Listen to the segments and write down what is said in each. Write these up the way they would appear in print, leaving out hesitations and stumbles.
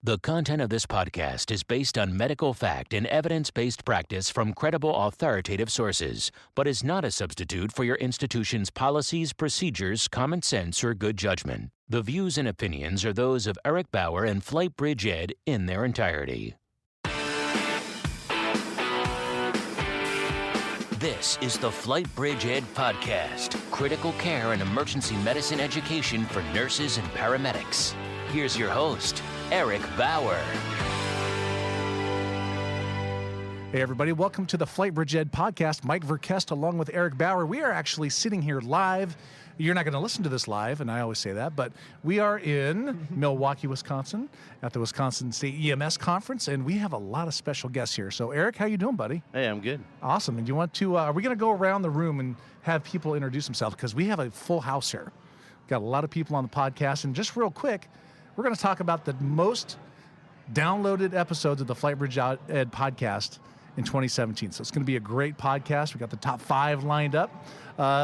The content of this podcast is based on medical fact and evidence-based practice from credible authoritative sources, but is not a substitute for your institution's policies, procedures, common sense, or good judgment. The views and opinions are those of Eric Bauer and FlightBridgeED in their entirety. This is the FlightBridgeED Podcast, critical care and emergency medicine education for nurses and paramedics. Here's your host, Eric Bauer. Hey everybody, welcome to the FlightBridgeED Podcast. Mike Verkest along with Eric Bauer. We are actually sitting here live. You're not going to listen to this live, and I always say that, but we are in Milwaukee, Wisconsin at the Wisconsin State EMS Conference, and we have a lot of special guests here. So Eric, how you doing, buddy? Hey, I'm good. Awesome. And do you want to, are we going to go around the room and have people introduce themselves? Because we have a full house here. Got a lot of people on the podcast, and just real quick, we're going to talk about the most downloaded episodes of the FlightBridgeED Podcast in 2017. So it's going to be a great podcast. We got the top 5 lined up.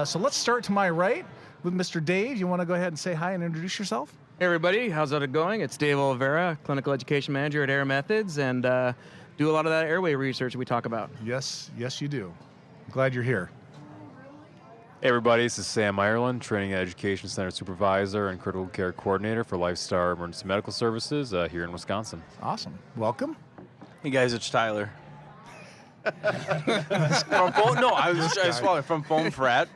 So let's start to my right with Mr. Dave. You want to go ahead and say hi and introduce yourself? Hey everybody, how's it going? It's Dave Oliveira, Clinical Education Manager at Air Methods, and do a lot of that airway research we talk about. Yes, you do. I'm glad you're here. Hey everybody, this is Sam Ireland, Training and Education Center Supervisor and Critical Care Coordinator for Lifestar Emergency Medical Services here in Wisconsin. Awesome. Welcome. Hey guys, it's Tyler. I was following from Foam Frat,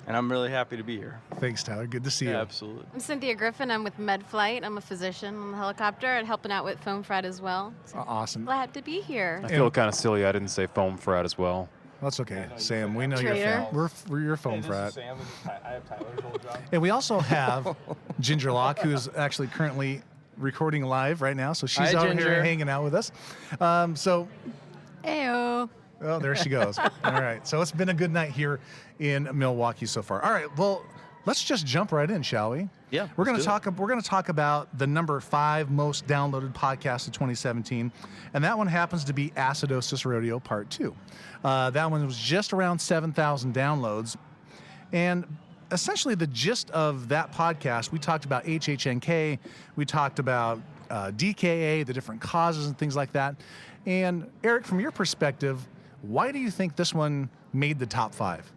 and I'm really happy to be here. Thanks, Tyler. Good to see you. Absolutely. I'm Cynthia Griffin. I'm with MedFlight. I'm a physician on the helicopter and helping out with Foam Frat as well. So awesome. glad to be here. I feel kind of silly I didn't say foam frat as well. That's okay, Sam. We know Traitor. you're we're your Foam Frat. Sam. I have Tyler's old job. And we also have Ginger Locke, who is actually currently recording live right now. So she's Hi, out Ginger. here hanging out with us. Ayo. Oh, there she goes. All right. So it's been a good night here in Milwaukee so far. All right. Well, let's just jump right in, shall we? Yeah. We're going to talk about the number 5 most downloaded podcast of 2017, and that one happens to be Acidosis Rodeo Part 2. That one was just around 7,000 downloads, and essentially the gist of that podcast, we talked about HHNK, we talked about DKA, the different causes and things like that. And Eric, from your perspective, why do you think this one made the top 5?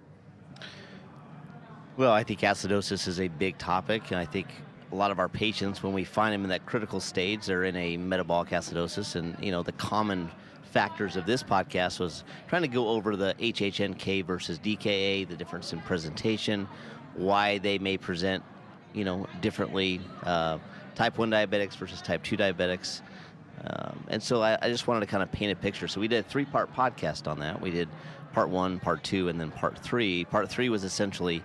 Well, I think acidosis is a big topic, and I think a lot of our patients, when we find them in that critical stage, they're in a metabolic acidosis. And, the common factors of this podcast was trying to go over the HHNK versus DKA, the difference in presentation, why they may present, differently, type 1 diabetics versus type 2 diabetics. And so I just wanted to kind of paint a picture. So we did a 3-part podcast on that. We did part 1, part 2, and then part 3. Part 3 was essentially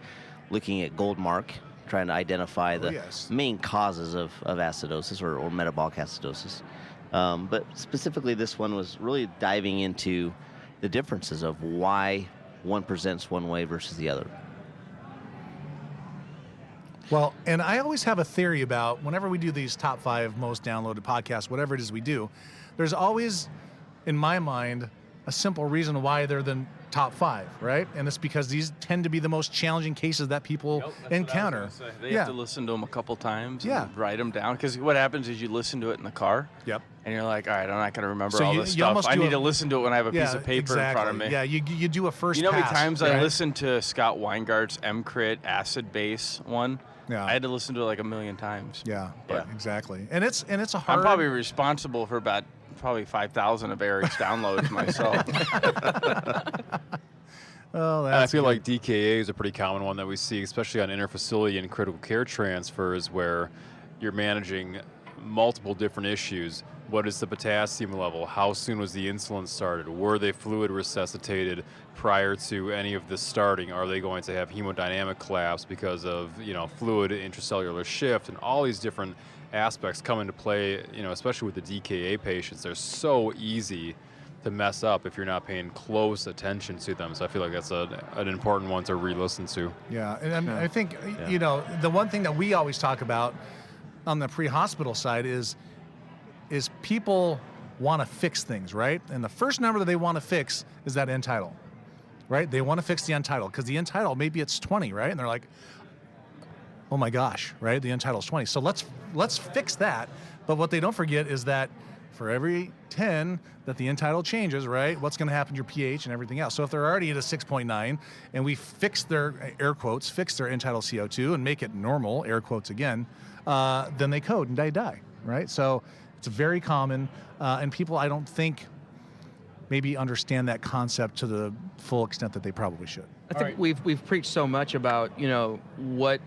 looking at gold mark, trying to identify the main causes of acidosis or metabolic acidosis. But specifically, this one was really diving into the differences of why one presents one way versus the other. Well, and I always have a theory about whenever we do these top 5 most downloaded podcasts, whatever it is we do, there's always, in my mind, a simple reason why they're the top 5, right? And it's because these tend to be the most challenging cases that people encounter. They have to listen to them a couple times and Yeah. write them down. Because what happens is you listen to it in the car. Yep. And you're like, all right, I'm not going to remember So all you this stuff. I do need a- to listen to it when I have a piece of paper exactly. in front of me. Yeah, you do a first You know how many pass, times right? I listened to Scott Weingard's MCRIT acid base one? Yeah. I had to listen to it like a million times. Yeah, Yeah. exactly. And it's a hard... I'm probably responsible for about 5,000 of Eric's downloads myself. Oh, And I that's feel good. like DKA is a pretty common one that we see, especially on interfacility and critical care transfers where you're managing multiple different issues. What is the potassium level? How soon was the insulin started? Were they fluid resuscitated prior to any of this starting? Are they going to have hemodynamic collapse because of, fluid intracellular shift? And all these different aspects come into play, especially with the DKA patients. They're so easy to mess up if you're not paying close attention to them. So I feel like that's an important one to re-listen to. Yeah, and I think, the one thing that we always talk about on the pre-hospital side is people want to fix things, right? And the first number that they want to fix is that end tidal, right? They want to fix the end tidal because the end tidal, maybe it's 20, right? And they're like, oh my gosh, right? The end tidal is 20. So let's fix that. But what they don't forget is that for every 10 that the end tidal changes, right, what's going to happen to your pH and everything else. So if they're already at a 6.9 and we fix their, air quotes, fix their end tidal CO2 and make it normal, air quotes again, then they code and they die, right? So it's very common, and people, I don't think, maybe understand that concept to the full extent that they probably should. I think we've preached so much about, what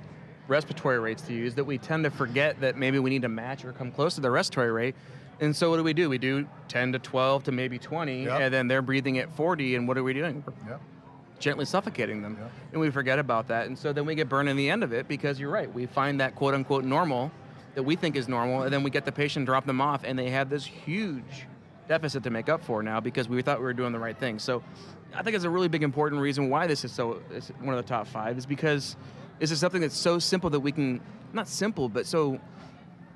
respiratory rates to use that we tend to forget that maybe we need to match or come close to the respiratory rate. And so what do? We do 10 to 12 to maybe 20, and then they're breathing at 40, and what are we doing? We're gently suffocating them. And we forget about that. And so then we get burned in the end of it because you're right. We find that quote-unquote normal that we think is normal, and then we get the patient, drop them off, and they have this huge deficit to make up for now because we thought we were doing the right thing. So I think it's a really big important reason why this is it's one of the top 5 is because this is something that's so simple that we can, not simple, but so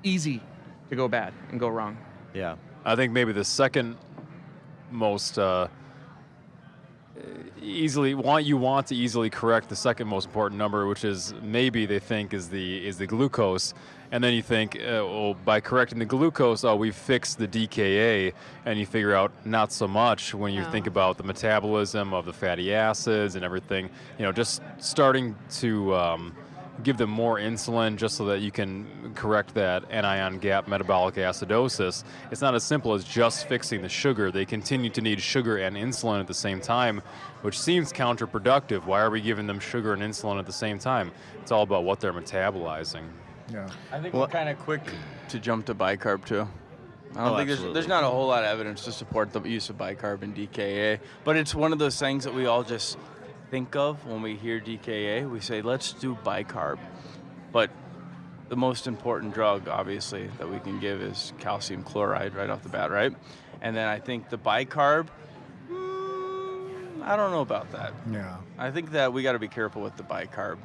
easy to go bad and go wrong. Yeah. I think maybe the second most you want to easily correct the second most important number, which is maybe they think is the glucose, and then you think, well, by correcting the glucose, we've fixed the DKA, and you figure out not so much when you think about the metabolism of the fatty acids and everything. Just starting to give them more insulin just so that you can correct that anion gap metabolic acidosis. It's not as simple as just fixing the sugar. They continue to need sugar and insulin at the same time, which seems counterproductive. Why are we giving them sugar and insulin at the same time? It's all about what they're metabolizing. Yeah. I think we're kind of quick to jump to bicarb too. I don't think there's not a whole lot of evidence to support the use of bicarb in DKA, but it's one of those things that we all just think of when we hear DKA. We say, let's do bicarb. But the most important drug, obviously, that we can give is calcium chloride right off the bat, right? And then I think the bicarb, I don't know about that. Yeah. I think that we got to be careful with the bicarb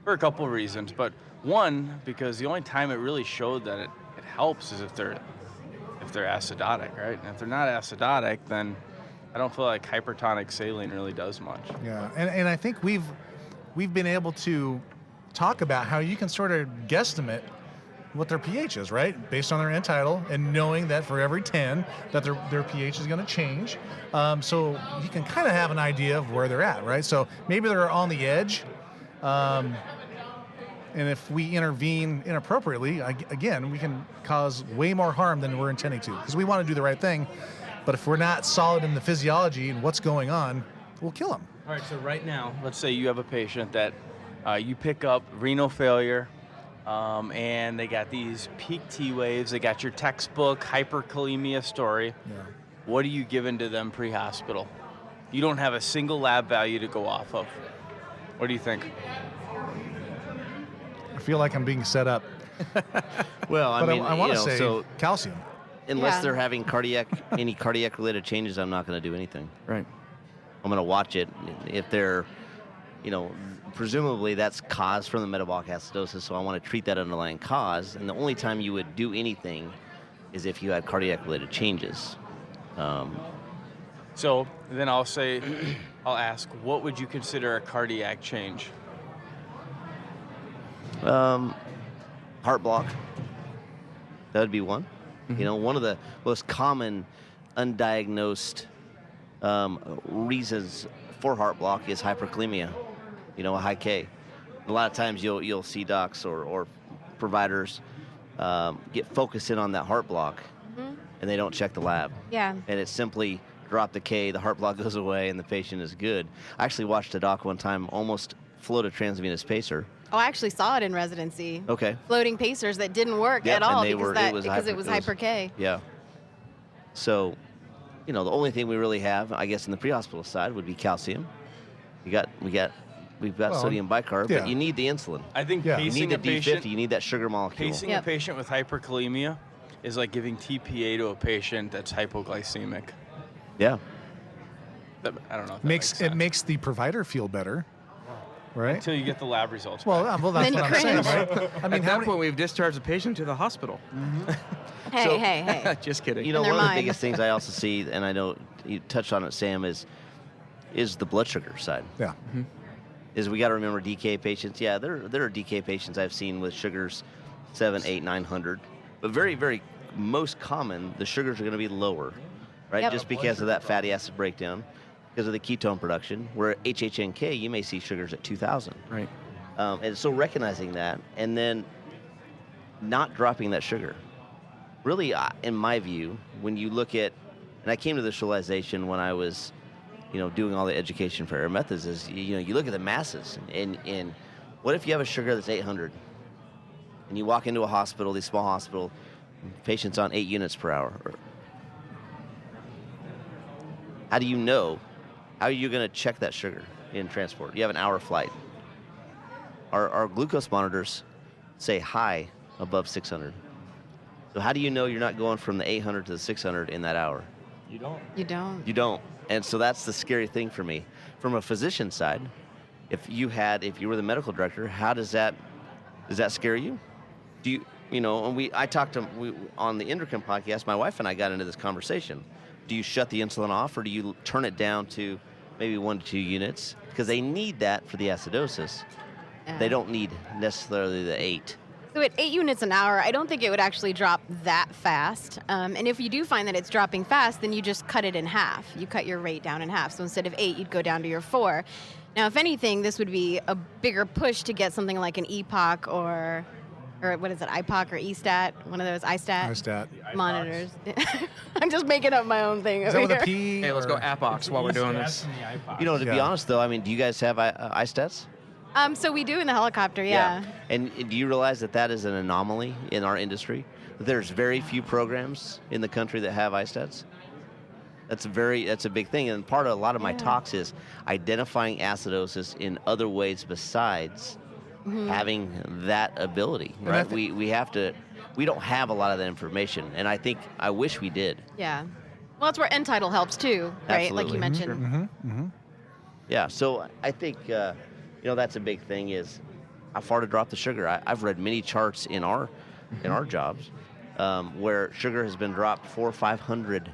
for a couple of reasons. But one, because the only time it really showed that it helps is if they're acidotic, right? And if they're not acidotic, then I don't feel like hypertonic saline really does much. Yeah, and I think we've been able to talk about how you can sort of guesstimate what their pH is, right? Based on their end tidal and knowing that for every 10 that their pH is going to change. So you can kind of have an idea of where they're at, right? So maybe they're on the edge. And if we intervene inappropriately, again, we can cause way more harm than we're intending to because we want to do the right thing. But if we're not solid in the physiology and what's going on, we'll kill them. All right, so right now, let's say you have a patient that you pick up renal failure, and they got these peak T waves. They got your textbook hyperkalemia story. Yeah. What are you giving to them pre-hospital? You don't have a single lab value to go off of. What do you think? I feel like I'm being set up. Well, I want to say calcium. Unless they're having any cardiac related changes, I'm not going to do anything. Right. I'm going to watch it. If they're, presumably that's caused from the metabolic acidosis, so I want to treat that underlying cause. And the only time you would do anything is if you had cardiac related changes. So then I'll ask, what would you consider a cardiac change? Heart block. That would be one. Mm-hmm. One of the most common undiagnosed reasons for heart block is hyperkalemia, a high K. A lot of times you'll see docs or providers get focused in on that heart block, and they don't check the lab. Yeah. And it's simply drop the K, the heart block goes away, and the patient is good. I actually watched a doc one time almost float a transvenous pacer. Oh, I actually saw it in residency. Okay. Floating pacers that didn't work at all because it was hyper K. Yeah. So, the only thing we really have, I guess, in the pre-hospital side would be calcium. We've got sodium bicarb, but you need the insulin. I think you need the a patient, D50. You need that sugar molecule. Pacing a patient with hyperkalemia is like giving TPA to a patient that's hypoglycemic. Yeah. I don't know. It makes the provider feel better. Right? Until you get the lab results. Well, that's what I'm saying, right? I mean, at that point, we've discharged the patient to the hospital. Mm-hmm. Hey. Just kidding. One of the biggest things I also see, and I know you touched on it, Sam, is the blood sugar side. Yeah. Mm-hmm. Is we got to remember DK patients. Yeah, there are DK patients I've seen with sugars 700, 800, 900, but very, very most common, the sugars are going to be lower, right? Just because of that fatty acid breakdown, because of the ketone production. Where HHNK, you may see sugars at 2,000. Right. And so recognizing that, and then not dropping that sugar. Really, in my view, when you look at, and I came to this realization when I was, doing all the education for air methods, is, you look at the masses, and what if you have a sugar that's 800, and you walk into a hospital, these small hospital, patients on 8 units per hour. How do you know? How are you going to check that sugar in transport? You have an hour flight. Our glucose monitors say high above 600. So how do you know you're not going from the 800 to the 600 in that hour? You don't. You don't. And so that's the scary thing for me. From a physician side, if you were the medical director, how does that scare you? Do you, and I talked on the Endocrine podcast, my wife and I got into this conversation. Do you shut the insulin off, or do you turn it down to maybe 1 to 2 units? Because they need that for the acidosis. They don't need necessarily the 8. So at 8 units an hour, I don't think it would actually drop that fast. And if you do find that it's dropping fast, then you just cut it in half. You cut your rate down in half. So instead of 8, you'd go down to your 4. Now, if anything, this would be a bigger push to get something like an EPOC or what is it, IPOC or ESTAT, one of those iStat monitors. I'm just making up my own thing Is over that with here. a P? Hey, let's go APOX while we're doing this. To be honest though, do you guys have iStats? So we do in the helicopter, yeah. And do you realize that is an anomaly in our industry? There's very few programs in the country that have iStats. That's a big thing. And part of a lot of my talks is identifying acidosis in other ways besides having that ability, right? We don't have a lot of that information. And I wish we did. Yeah. Well, that's where end title helps too, right? Absolutely. Like you mentioned. Yeah, so I think, that's a big thing is how far to drop the sugar. I've read many charts in our jobs where sugar has been dropped 400 or 500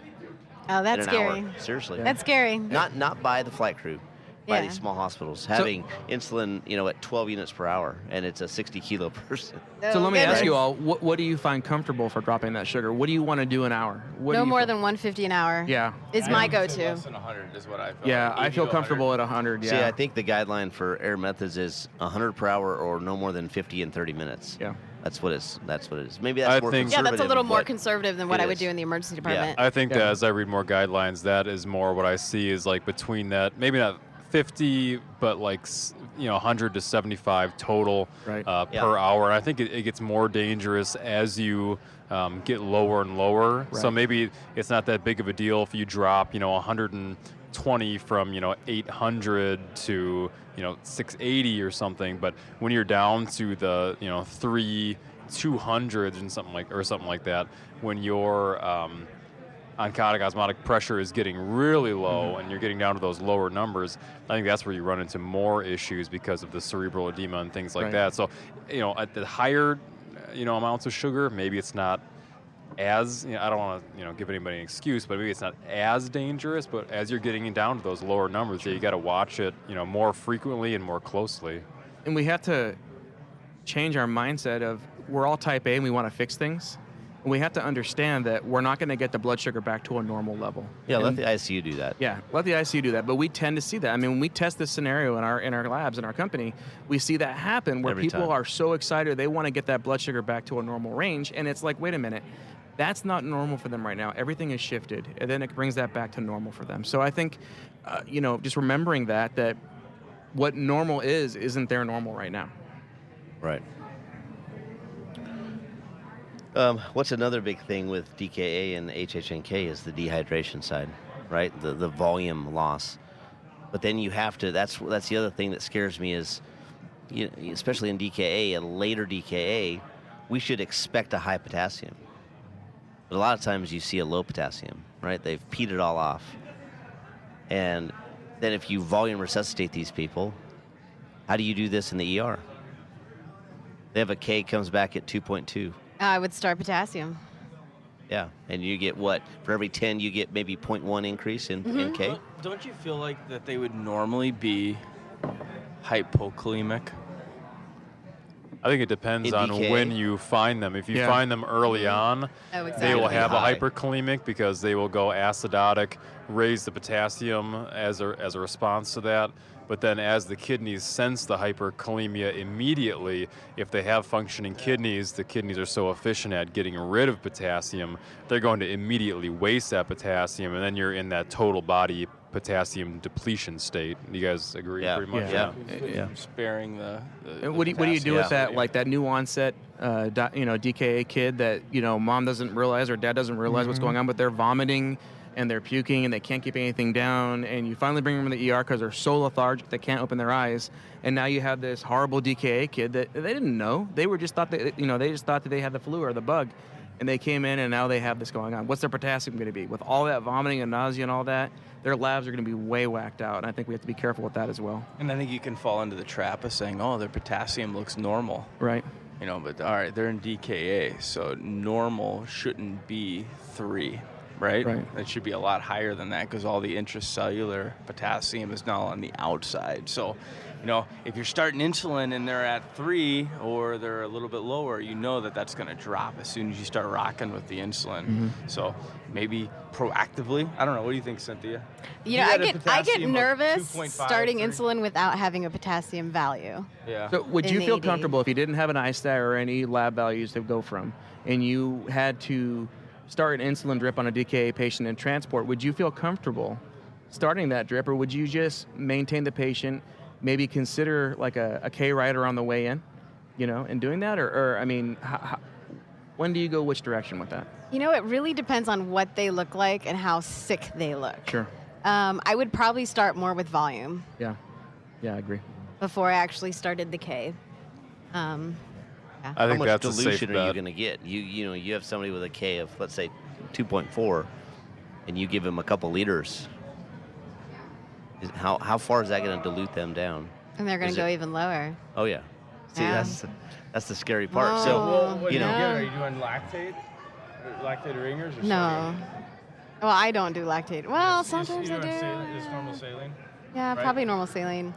Oh, that's in an scary. hour. Seriously. That's scary. Not by the flight crew, by these small hospitals, having insulin, at 12 units per hour, and it's a 60-kilo person. So let me ask you all, what do you find comfortable for dropping that sugar? What do you want to do an hour? No more than 150 an hour. Yeah. Is my go-to. Less than 100 is what I feel. Yeah, like. I feel comfortable at 100, yeah. See, I think the guideline for air methods is 100 per hour or no more than 50 in 30 minutes. Yeah. That's what it is. Maybe that's more conservative. Yeah, that's a little more but conservative than what I would do in the emergency department. I think that as I read more guidelines, that is more what I see is like between that, maybe not 50, but 100 to 75 total per hour. And I think it gets more dangerous as you get lower and lower. Right. So maybe it's not that big of a deal if you drop, 120 from 800 to 680 or something. But when you're down to the 200s and something like that, when your oncotic osmotic pressure is getting really low and you're getting down to those lower numbers, I think that's where you run into more issues because of the cerebral edema and things like that. So, at the higher, amounts of sugar, maybe it's not as, I don't want to, give anybody an excuse, but maybe it's not as dangerous, but as you're getting down to those lower numbers, you got to watch it, more frequently and more closely. And we have to change our mindset of we're all type A and we want to fix things. And we have to understand that we're not going to get the blood sugar back to a normal level. Yeah, let the ICU do that. Yeah, let the ICU do that. But we tend to see that. I mean, when we test this scenario in our labs, in our company, we see that happen where people are so excited, they want to get that blood sugar back to a normal range. And it's like, wait a minute, that's not normal for them right now. Everything is shifted. And then it brings that back to normal for them. So I think, just remembering that what normal isn't their normal right now. Right. What's another big thing with DKA and HHNK is the dehydration side, right? The volume loss. But then you have to, that's the other thing that scares me is, especially in DKA, a later DKA, we should expect a high potassium. But a lot of times you see a low potassium, right? They've peed it all off. And then if you volume resuscitate these people, how do you do this in the ER? They have a K comes back at 2.2. I would start potassium. Yeah, and you get what? For every 10, you get maybe 0.1 increase in K? But don't you feel like that they would normally be hypokalemic? I think it depends In on DKA? when you find them. If you find them early on, Oh, they exactly. will have a High. hyperkalemic because they will go acidotic, raise the potassium as a response to that. But then as the kidneys sense the hyperkalemia immediately, if they have functioning kidneys, the kidneys are so efficient at getting rid of potassium, they're going to immediately waste that potassium, and then you're in that total body potassium depletion state. You guys agree pretty much? Yeah. Sparing the And what do you do with potassium. that, like that new onset, DKA kid that mom doesn't realize or dad doesn't realize what's going on, but they're vomiting and they're puking and they can't keep anything down, and you finally bring them in the ER because they're so lethargic they can't open their eyes, and now you have this horrible DKA kid that they didn't know. They were just thought that they just thought that they had the flu or the bug, and they came in and now they have this going on. What's their potassium going to be? With all that vomiting and nausea and all that, their labs are going to be way whacked out, and I think we have to be careful with that as well. And I think you can fall into the trap of saying, oh, their potassium looks normal. Right. But all right, they're in DKA, so normal shouldn't be 3, right? Right. It should be a lot higher than that because all the intracellular potassium is now on the outside. So, if you're starting insulin and they're at 3 or they're a little bit lower, that's going to drop as soon as you start rocking with the insulin. So maybe proactively. I don't know. What do you think, Cynthia? I get nervous starting insulin without having a potassium value. Yeah. So would In you the feel AD. comfortable if you didn't have an ISTAT or any lab values to go from, and you had to start an insulin drip on a DKA patient in transport, would you feel comfortable starting that drip, or would you just maintain the patient, maybe consider like a K rider on the way in, and doing that? Or when do you go which direction with that? It really depends on what they look like and how sick they look. Sure. I would probably start more with volume Yeah, I agree. before I actually started the K. I How think much that's a safe dilution are you bet. going to get? You have somebody with a K of, let's say, 2.4, and you give them a couple liters. How far is that going to dilute them down? And they're going Is to go it- even lower. Oh yeah. See, Yeah. that's the scary part. Whoa. So What you do know, you get? Are you doing lactate ringers or No. Well, I don't do lactate. Well, sometimes I do. Just normal saline? Yeah, probably normal saline.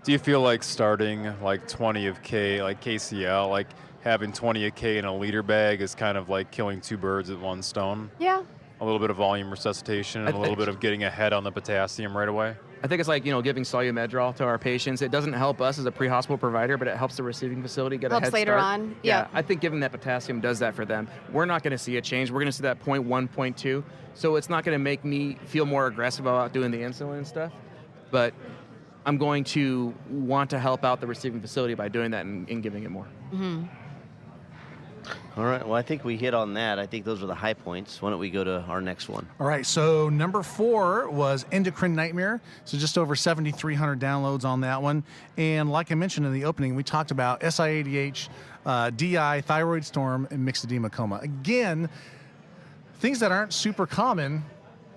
Do you feel like starting like 20 of K, like KCL, like having 20 of K in a liter bag is kind of like killing 2 birds with 1 stone? Yeah. A little bit of volume resuscitation and a little bit of getting ahead on the potassium right away? I think it's like, giving Solumedrol to our patients. It doesn't help us as a pre-hospital provider, but it helps the receiving facility get a Helps head later start. on. Yeah, Yep. I think giving that potassium does that for them. We're not going to see a change. We're going to see that 0.1, 0.2. So it's not going to make me feel more aggressive about doing the insulin and stuff. But I'm going to want to help out the receiving facility by doing that and giving it more. Mm-hmm. all right. Well, I think we hit on that. I think those are the high points. Why don't we go to our next one? All right, so number 4 was Endocrine Nightmare. So just over 7,300 downloads on that one. And like I mentioned in the opening, we talked about SIADH, DI, thyroid storm, and mixed edema coma. Again, things that aren't super common,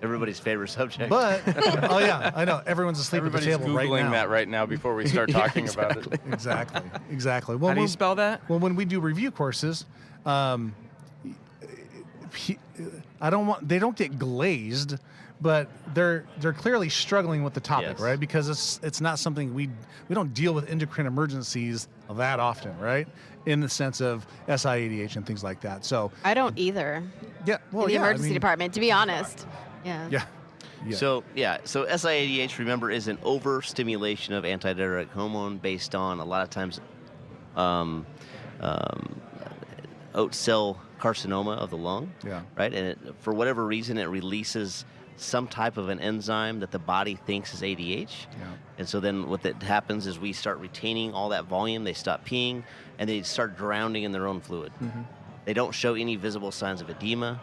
Everybody's favorite subject. but, oh yeah, I know. Everyone's asleep Everybody's at the table Googling right now. that right now before we start talking about it. Exactly. Well, How do you spell that? Well, when we do review courses, they don't get glazed, but they're clearly struggling with the topic, Yes. right? Because it's not something we don't deal with endocrine emergencies that often, right? In the sense of SIADH and things like that. So I don't either. yeah, well, in the yeah, emergency department, to be honest. Yeah. Yeah. So SIADH, remember, is an overstimulation of antidiuretic hormone based on a lot of times oat cell carcinoma of the lung. Yeah. Right, and for whatever reason, it releases some type of an enzyme that the body thinks is ADH. Yeah. And so then what that happens is we start retaining all that volume. They stop peeing, and they start drowning in their own fluid. Mm-hmm. They don't show any visible signs of edema,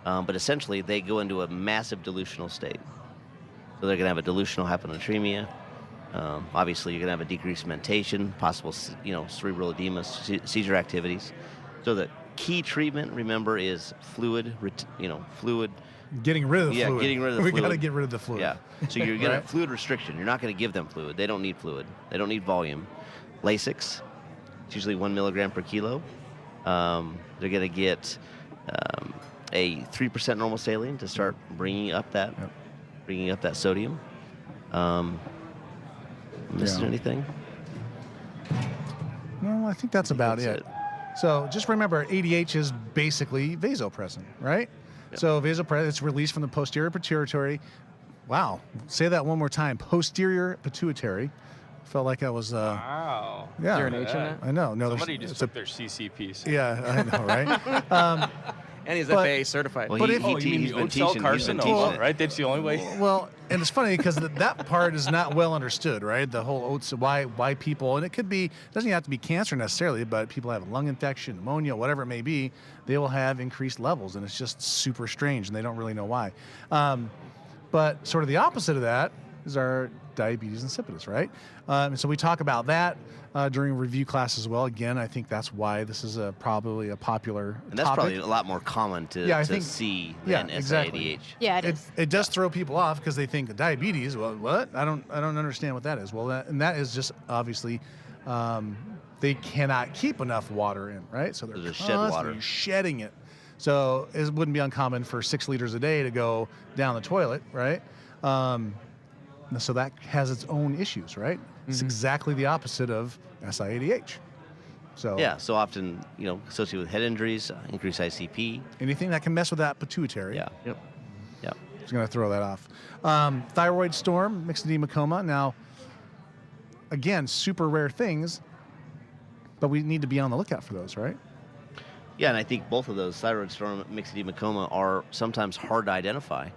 but essentially they go into a massive dilutional state. So they're going to have a dilutional hyponatremia. Obviously, you're going to have a decreased mentation, possible, cerebral edema, seizure activities. So the key treatment, remember, is fluid. Getting rid of the fluid. getting rid of the we fluid. got to get rid of the fluid. Yeah. So you're going to Right. have fluid restriction. You're not going to give them fluid. They don't need fluid. They don't need volume. Lasix, it's usually 1 milligram per kilo. They're going to get a 3% normal saline to start bringing up that sodium. Missing Yeah. anything? No, I think that's about it. So just remember, ADH is basically vasopressin, right? Yep. So vasopressin, it's released from the posterior pituitary. Wow. Say that one more time. Posterior pituitary. Felt like I was. Wow. Yeah. Is there an H in that? I know. No, Somebody just it's took their CCPs. Yeah, I know, right? And he's But- FAA certified. Well, But he, if- he, Oh, te- he's been oat cell teaching. He's been carcinoma, teaching it. right? That's the only way. Well, and it's funny because that part is not well understood, right? The whole oats, why people, and it could be, doesn't have to be cancer necessarily, but people have lung infection, pneumonia, whatever it may be, they will have increased levels, and it's just super strange, and they don't really know why. But sort of the opposite of that is our diabetes insipidus, right? And so we talk about that during review class as well. Again, I think that's why this is probably a popular And that's topic. probably a lot more common to, Yeah, I to think- see yeah, than exactly. SIADH. Yeah, it It, is. it does throw people off because they think diabetes. Well, what? I don't understand what that is. Well, that is just obviously they cannot keep enough water in, right? So they're So they shed constantly water. shedding it. So it wouldn't be uncommon for 6 liters a day to go down the toilet, right? So that has its own issues, right? It's exactly the opposite of SIADH. So Yeah, so often, associated with head injuries, increased ICP. anything that can mess with that pituitary. Yeah. Yep. Yep. It's going to throw that off. Thyroid storm, mixed edema coma. Now, again, super rare things, but we need to be on the lookout for those, right? Yeah, and I think both of those, thyroid storm, mixed edema coma, are sometimes hard to identify.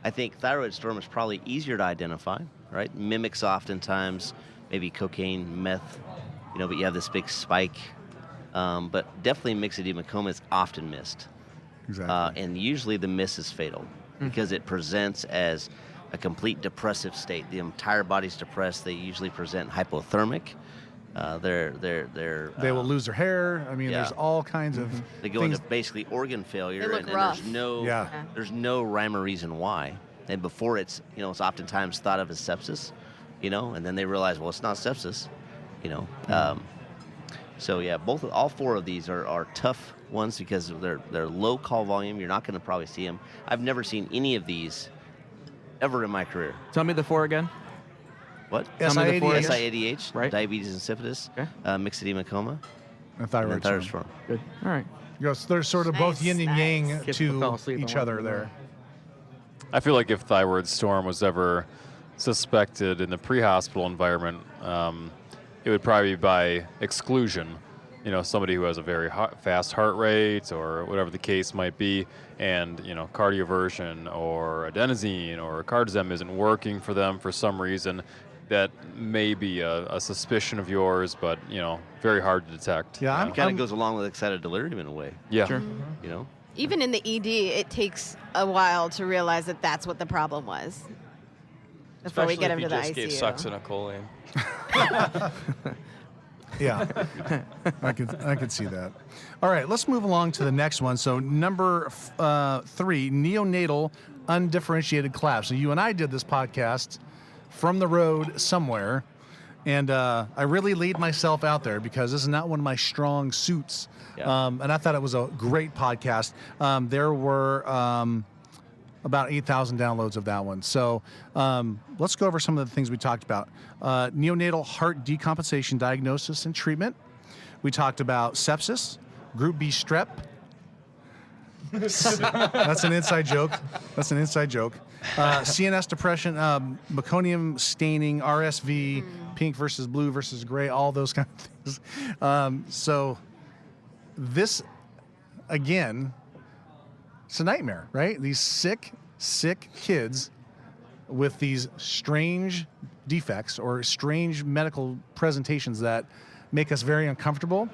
I think thyroid storm is probably easier to identify, right? Mimics oftentimes maybe cocaine, meth, but you have this big spike. But definitely mixed edema coma is often missed. Exactly. And usually the miss is fatal because it presents as a complete depressive state. The entire body's depressed. They usually present hypothermic. They will lose their hair. I mean, yeah. there's all kinds of They go things. into basically organ failure, look and rough. Yeah. there's no rhyme or reason why. And before it's oftentimes thought of as sepsis, and then they realize, well, it's not sepsis, So yeah, all four of these are tough ones because they're low call volume. You're not going to probably see them. I've never seen any of these ever in my career. Tell me the 4 again. What? Tell me the four SIADH. again. SIADH, Right. diabetes insipidus, Okay. mixed edema coma, and and thyroid then thyroid storm. storm. Good. All right. They're sort of both Nice, yin and nice. yang Kids will fall to asleep each on other one there. another. I feel like if thyroid storm was ever suspected in the pre-hospital environment, it would probably be by exclusion. Somebody who has a very fast heart rate or whatever the case might be, and cardioversion or adenosine or cardizem isn't working for them for some reason. That may be a suspicion of yours, but very hard to detect. Yeah, I'm- It kind of goes along with excited delirium in a way, Yeah. Sure. Even in the ED, it takes a while to realize that that's what the problem was. Before we Especially get if him you to the just ICU. gave succinylcholine. Yeah, I could see that. All right, let's move along to the next one. So number 3, neonatal undifferentiated collapse. So you and I did this podcast from the road somewhere, and I really laid myself out there because this is not one of my strong suits. Yeah. And I thought it was a great podcast. There were about 8,000 downloads of that one. So let's go over some of the things we talked about. Neonatal heart decompensation diagnosis and treatment. We talked about sepsis, group B strep. That's an inside joke. CNS depression, meconium staining, RSV, pink versus blue versus gray, all those kind of things. So this, again, it's a nightmare, right? These sick kids with these strange defects or strange medical presentations that make us very uncomfortable.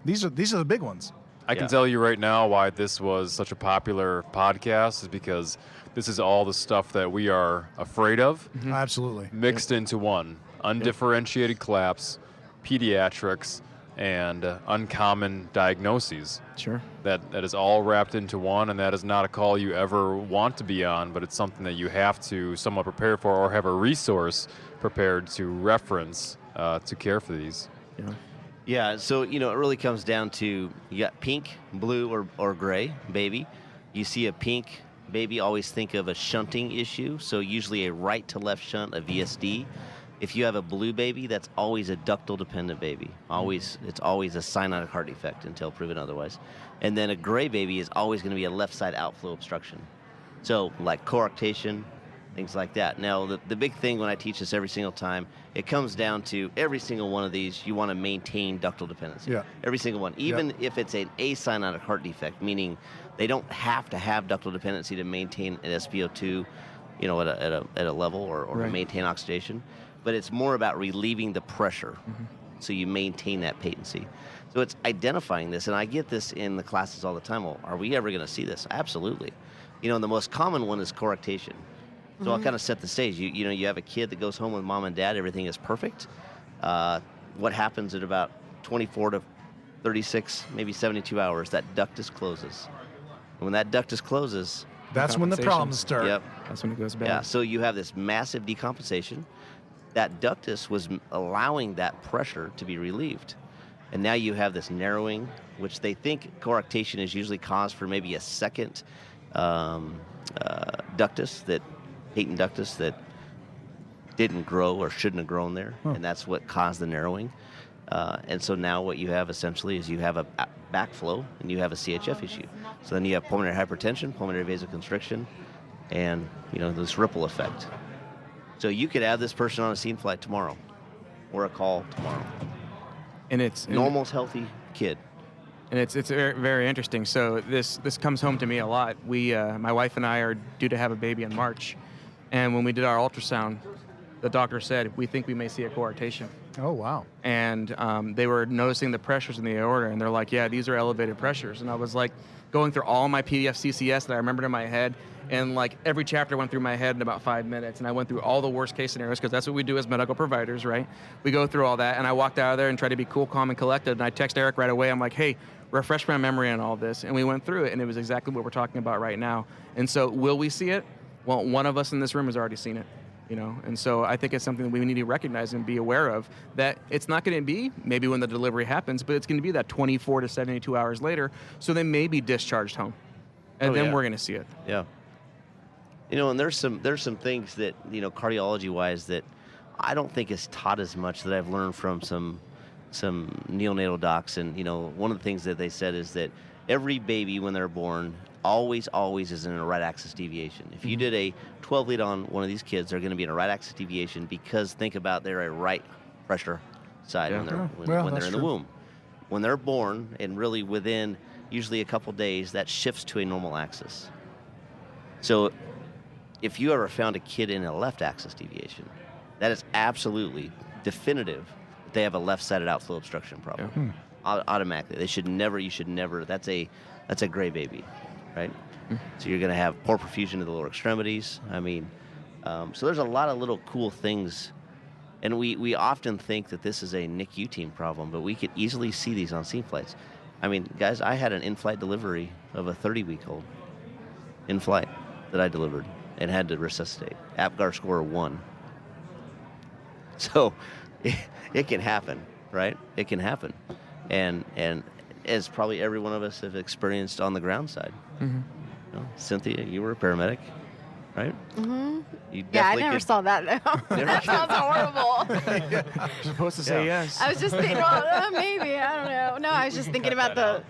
These are the big ones. I can Yeah. tell you right now why this was such a popular podcast is because this is all the stuff that we are afraid of Absolutely. mixed into one. Undifferentiated collapse, pediatrics, and uncommon diagnoses. Sure. That is all wrapped into one, and that is not a call you ever want to be on, but it's something that you have to somewhat prepare for or have a resource prepared to reference to care for these. Yeah. Yeah, so, it really comes down to you got pink, blue, or gray baby. You see a pink baby, always think of a shunting issue, so usually a right to left shunt, a VSD. If you have a blue baby, that's always a ductal dependent baby. It's always a cyanotic heart defect until proven otherwise. And then a gray baby is always going to be a left side outflow obstruction. So like coarctation, things like that. Now, the big thing when I teach this every single time, it comes down to every single one of these, you want to maintain ductal dependency. Yeah. Every single one. Even if it's an acyanotic heart defect, meaning they don't have to have ductal dependency to maintain an SpO2, at a level or to maintain oxidation. But it's more about relieving the pressure. So you maintain that patency. So it's identifying this, and I get this in the classes all the time. Well, are we ever going to see this? Absolutely. And the most common one is coarctation. So I'll kind of set the stage. You have a kid that goes home with mom and dad, everything is perfect. What happens at about 24 to 36, maybe 72 hours, that ductus closes. And when that ductus closes, that's when the problems start. Yep. That's when it goes bad. Yeah, so you have this massive decompensation. That ductus was allowing that pressure to be relieved. And now you have this narrowing, which they think coarctation is usually caused for maybe a second ductus, patent ductus that didn't grow or shouldn't have grown there, and that's what caused the narrowing. And so now what you have essentially is you have a backflow and you have a CHF issue. So then you have pulmonary hypertension, pulmonary vasoconstriction, and this ripple effect. So you could have this person on a scene flight tomorrow, or a call tomorrow. And it's normal, healthy kid. And it's very, very interesting. So this comes home to me a lot. My wife and I are due to have a baby in March, and when we did our ultrasound, the doctor said we think we may see a coarctation. Oh wow! And they were noticing the pressures in the aorta, and they're like, "Yeah, these are elevated pressures." And I was like, going through all my PDF CCS that I remembered in my head, and like every chapter went through my head in about 5 minutes, and I went through all the worst case scenarios because that's what we do as medical providers, right? We go through all that, and I walked out of there and tried to be cool, calm, and collected. And I text Eric right away. I'm like, "Hey, refresh my memory on all this," and we went through it, and it was exactly what we're talking about right now. And so, will we see it? Well, one of us in this room has already seen it. And so I think it's something that we need to recognize and be aware of, that it's not going to be maybe when the delivery happens, but it's going to be that 24 to 72 hours later, so they may be discharged home, and then we're going to see it. Yeah. And there's some things that, cardiology-wise that I don't think is taught as much that I've learned from some neonatal docs. And, one of the things that they said is that every baby when they're born always is in a right axis deviation. If you did a 12 lead on one of these kids, they're going to be in a right axis deviation because think about they're a right pressure side when they're in the womb. When they're born, and really within usually a couple days, that shifts to a normal axis. So if you ever found a kid in a left axis deviation, that is absolutely definitive that they have a left-sided outflow obstruction problem. Automatically. You should never, that's a gray baby. Right? So you're going to have poor perfusion of the lower extremities. So there's a lot of little cool things. And we often think that this is a NICU team problem, but we could easily see these on scene flights. Guys, I had an in-flight delivery of a 30-week-old in flight that I delivered and had to resuscitate. APGAR score 1. So it can happen, right? It can happen. And as probably every one of us have experienced on the ground side. Cynthia, you were a paramedic, right? I never saw that. That sounds horrible. You're supposed to say yes. I was just thinking, maybe, I don't know. No, I was just thinking about the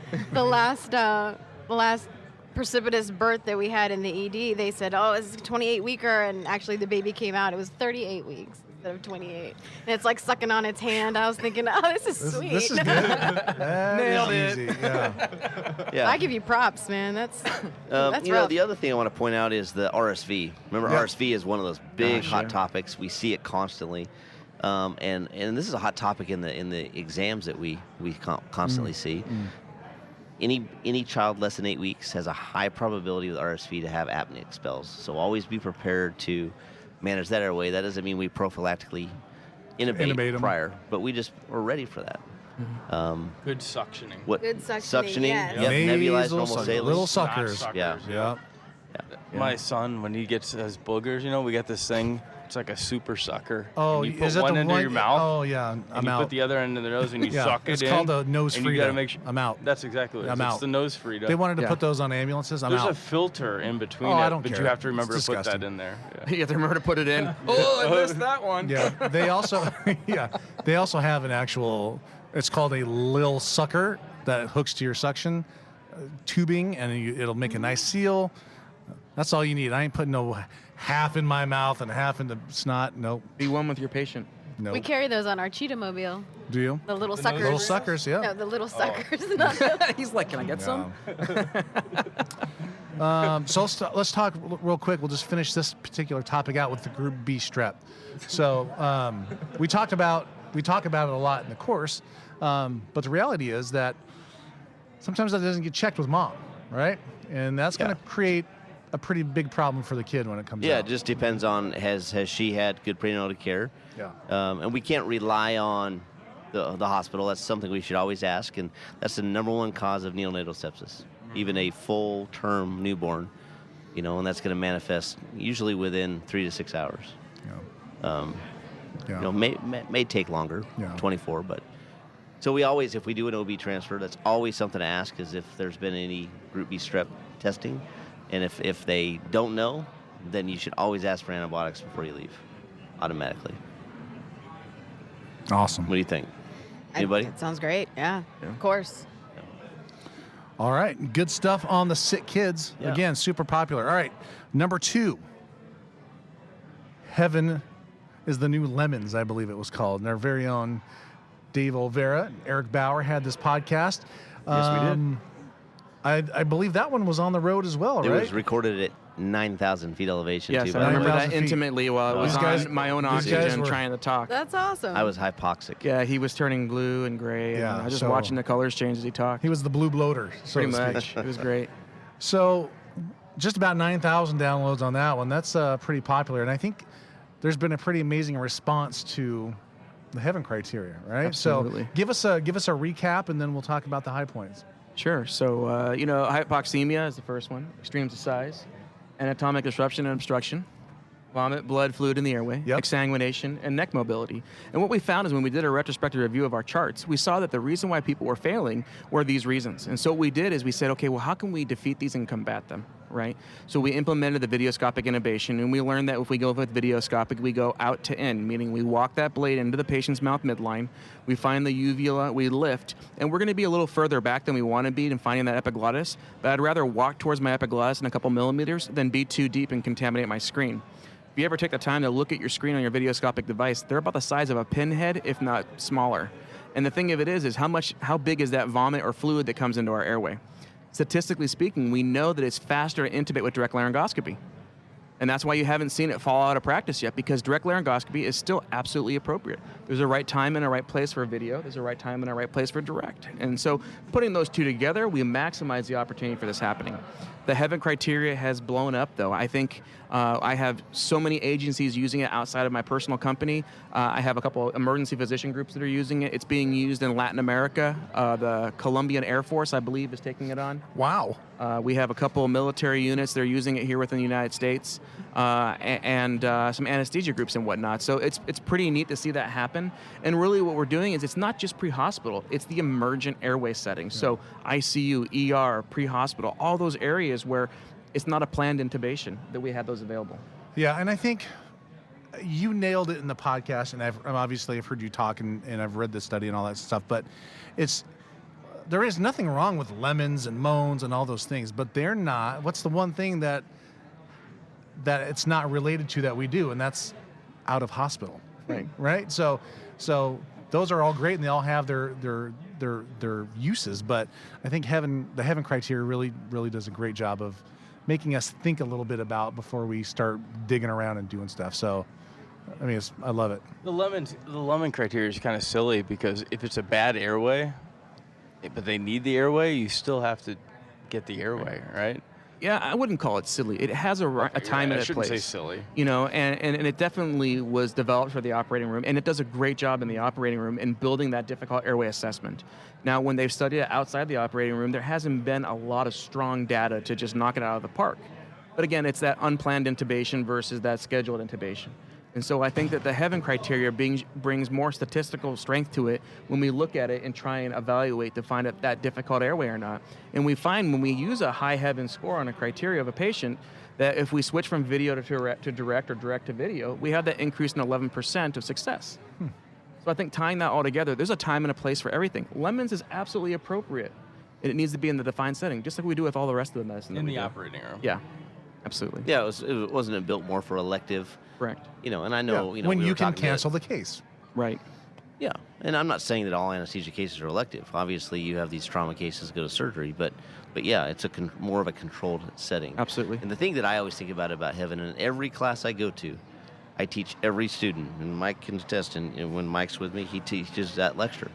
last precipitous birth that we had in the ED. They said, it's 28 weeker, and actually the baby came out. It was 38 weeks. Of 28, and it's like sucking on its hand. I was thinking, this is sweet. This is good. Nailed it. Easy. Yeah. I give you props, man. That's rough. The other thing I want to point out is the RSV. Remember, RSV is one of those big hot topics. We see it constantly, and this is a hot topic in the exams that we constantly see. Any child less than 8 weeks has a high probability with RSV to have apneic spells. So always be prepared to manage that our way. That doesn't mean we prophylactically intubate prior, but we just are ready for that. Good suctioning. Good suctioning. Yes. Yep. Nebulized normal saline. Little suckers. Yeah. My son, when he gets his boogers, we got this thing It's like a super sucker. Oh, and you put is it one the into one? your mouth. Oh, yeah. And I'm you out. put the other end in the nose and you suck it in. It's called a nose and Frida. you got to make sure. I'm out. That's exactly what it is. I'm It's out. the nose Frida. They wanted to put those on ambulances. I'm There's out. a filter in between I it, don't but care. you have to remember It's to put that disgusting. in there. You have to remember to put it in. Oh, I missed that one. Yeah, they also they also have an actual. It's called a lil sucker that hooks to your suction tubing, and it'll make a nice seal. That's all you need. I ain't putting no half in my mouth and half in the snot. Nope. Be one with your patient. Nope. We carry those on our cheetah mobile. Do you? The little suckers. Little suckers, yeah. No, the little suckers. Not the- He's like, can I get some? So let's talk real quick. We'll just finish this particular topic out with the Group B strep. So we talk about it a lot in the course, but the reality is that sometimes that doesn't get checked with mom, right? And that's going to create a pretty big problem for the kid when it comes out. Yeah, it just depends on has she had good prenatal care. Yeah. And we can't rely on the hospital. That's something we should always ask, and that's the number one cause of neonatal sepsis, even a full-term newborn, and that's going to manifest usually within 3 to 6 hours. Yeah. May take longer, 24, but so we always, if we do an OB transfer, that's always something to ask, is if there's been any Group B strep testing, and if they don't know, then you should always ask for antibiotics before you leave, automatically. Awesome. What do you think? Anybody? That sounds great. Yeah, of course. All right, good stuff on the sick kids. Yeah. Again, super popular. All right, number 2. Heaven is the New Lemons, I believe it was called. And our very own Dave Olvera and Eric Bauer had this podcast. Yes, we did. I believe that one was on the road as well, It right? was recorded at 9,000 feet elevation. Yes, too, I by the way. remember 9,000 that feet. intimately while I was These guys- on my own these guys oxygen were- trying to talk. That's awesome. I was hypoxic. Yeah, he was turning blue and gray. Yeah, and I was just so- watching the colors change as he talked. He was the blue bloater, so Pretty to speak. much. It was great. So just about 9,000 downloads on that one. That's pretty popular. And I think there's been a pretty amazing response to the Heaven criteria, right? Absolutely. So give us a recap, and then we'll talk about the high points. Sure. So, hypoxemia is the first one, extremes of size, anatomic disruption and obstruction, vomit, blood, fluid in the airway, Yep. exsanguination, and neck mobility. And what we found is when we did a retrospective review of our charts, we saw that the reason why people were failing were these reasons. And so what we did is we said, okay, well, how can we defeat these and combat them, right? So we implemented the videoscopic intubation, and we learned that if we go with videoscopic, we go out to in, meaning we walk that blade into the patient's mouth midline, we find the uvula, we lift, and we're going to be a little further back than we want to be in finding that epiglottis, but I'd rather walk towards my epiglottis in a couple millimeters than be too deep and contaminate my screen. If you ever take the time to look at your screen on your videoscopic device, they're about the size of a pinhead, if not smaller. And the thing of it is how big is that vomit or fluid that comes into our airway? Statistically speaking, we know that it's faster to intubate with direct laryngoscopy. And that's why you haven't seen it fall out of practice yet, because direct laryngoscopy is still absolutely appropriate. There's a right time and a right place for video. There's a right time and a right place for direct. And so putting those two together, we maximize the opportunity for this happening. The Heaven criteria has blown up, though. I think I have so many agencies using it outside of my personal company. I have a couple emergency physician groups that are using it. It's being used in Latin America. The Colombian Air Force, I believe, is taking it on. Wow. We have a couple military units that are using it here within the United States, and some anesthesia groups and whatnot. So it's pretty neat to see that happen. And really what we're doing is it's not just pre-hospital, it's the emergent airway setting. So ICU, ER, pre-hospital, all those areas where it's not a planned intubation, that we have those available. Yeah, and I think you nailed it in the podcast, and I've heard you talk, and I've read the study and all that stuff, but there is nothing wrong with lemons and moans and all those things, but they're not. What's the one thing that it's not related to that we do, and that's out of hospital, right? So those are all great, and they all have their uses, but I think the Heaven criteria really does a great job of making us think a little bit about before we start digging around and doing stuff. So, I mean, I love it. The lemon criteria is kind of silly, because if it's a bad airway, but they need the airway, you still have to get the airway, right? Yeah, I wouldn't call it silly. It has a time and a place. I shouldn't say silly. And it definitely was developed for the operating room, and it does a great job in the operating room in building that difficult airway assessment. Now, when they've studied it outside the operating room, there hasn't been a lot of strong data to just knock it out of the park. But again, it's that unplanned intubation versus that scheduled intubation. And so I think that the heaven criteria brings more statistical strength to it when we look at it and try and evaluate to find out that difficult airway or not. And we find when we use a high heaven score on a criteria of a patient, that if we switch from video to direct or direct to video, we have that increase in 11% of success. So I think tying that all together, there's a time and a place for everything. Lemons is absolutely appropriate. And it needs to be in the defined setting, just like we do with all the rest of the medicine. In the operating room. Yeah, absolutely. Yeah, wasn't it built more for elective? Correct. And I know, when we you were can talking about- cancel the case. Right. Yeah, and I'm not saying that all anesthesia cases are elective. Obviously, you have these trauma cases that go to surgery, but yeah, it's more of a controlled setting. Absolutely. And the thing that I always think about heaven, in every class I go to, I teach every student, and Mike can attest, and when Mike's with me, he teaches that lecture.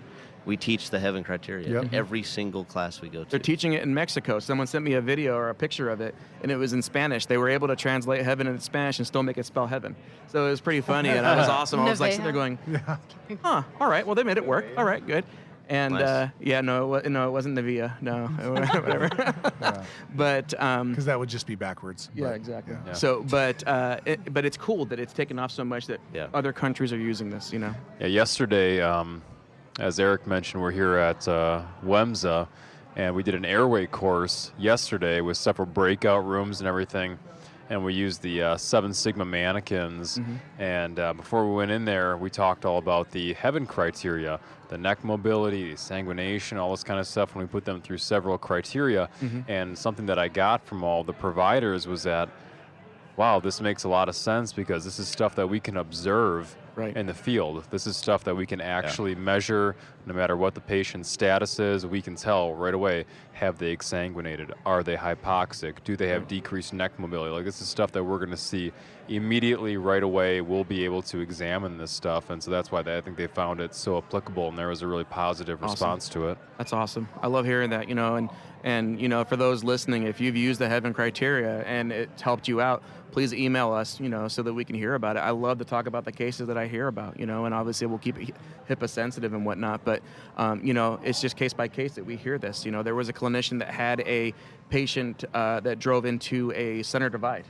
We teach the heaven criteria in every single class we go to. They're teaching it in Mexico. Someone sent me a video or a picture of it, and it was in Spanish. They were able to translate heaven into Spanish and still make it spell heaven. So it was pretty funny, and that was awesome. I was like sitting there going, huh, all right, well, they made it work. All right, good. And Nice. No, it wasn't Navia. No, whatever. But Because that would just be backwards. yeah, but, exactly. yeah. So, but it's cool that it's taken off so much that other countries are using this. Yeah, yesterday, as Eric mentioned, we're here at WEMSA, and we did an airway course yesterday with several breakout rooms and everything. And we used the 7 Sigma mannequins. And before we went in there, we talked all about the heaven criteria, the neck mobility, sanguination, all this kind of stuff, and we put them through several criteria. And something that I got from all the providers was that, wow, this makes a lot of sense because this is stuff that we can observe in the field. This is stuff that we can actually measure no matter what the patient's status is. We can tell right away, have they exsanguinated? Are they hypoxic? Do they have decreased neck mobility? Like, this is stuff that we're going to see immediately right away. We'll be able to examine this stuff. And so that's why I think they found it so applicable, and there was a really positive response to it. That's awesome. I love hearing that, and for those listening, if you've used the heaven criteria and it's helped you out, please email us, so that we can hear about it. I love to talk about the cases that I hear about, and obviously we'll keep it HIPAA sensitive and whatnot, but, it's just case by case that we hear this. There was a clinician that had a patient that drove into a center divide,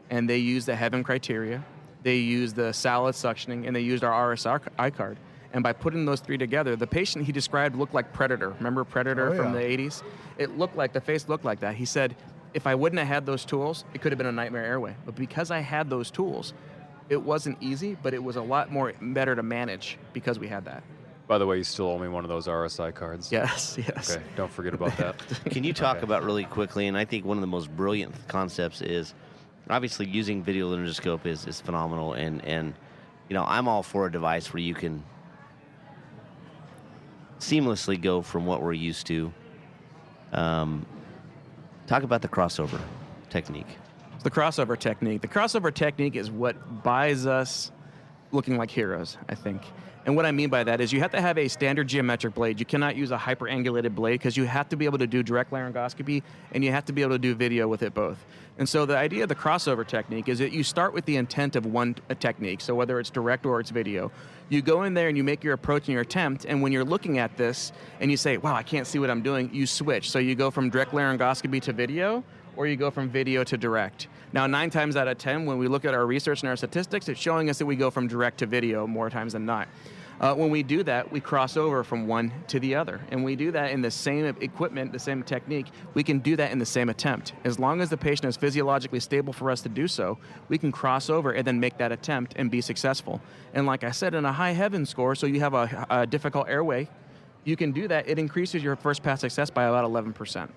and they used the heaven criteria, they used the salad suctioning, and they used our RSI card. And by putting those 3 together, the patient he described looked like Predator. Remember Predator from the 80s? The face looked like that. He said, if I wouldn't have had those tools, it could have been a nightmare airway. But because I had those tools, it wasn't easy, but it was a lot more better to manage because we had that. By the way, you still owe me one of those RSI cards. Yes. Okay, don't forget about that. Can you talk about really quickly, and I think one of the most brilliant concepts is, obviously using video laryngoscope is phenomenal, and I'm all for a device where you can seamlessly go from what we're used to. Talk about the crossover technique. The crossover technique. The crossover technique is what buys us looking like heroes, I think. And what I mean by that is you have to have a standard geometric blade. You cannot use a hyperangulated blade because you have to be able to do direct laryngoscopy and you have to be able to do video with it both. And so the idea of the crossover technique is that you start with the intent of one technique. So whether it's direct or it's video, you go in there and you make your approach and your attempt. And when you're looking at this and you say, wow, I can't see what I'm doing, you switch. So you go from direct laryngoscopy to video, or you go from video to direct. Now, 9 times out of 10, when we look at our research and our statistics, it's showing us that we go from direct to video more times than not. When we do that, we cross over from one to the other. And we do that in the same equipment, the same technique. We can do that in the same attempt. As long as the patient is physiologically stable for us to do so, we can cross over and then make that attempt and be successful. And like I said, in a high heaven score, so you have a difficult airway, you can do that. It increases your first pass success by about 11%.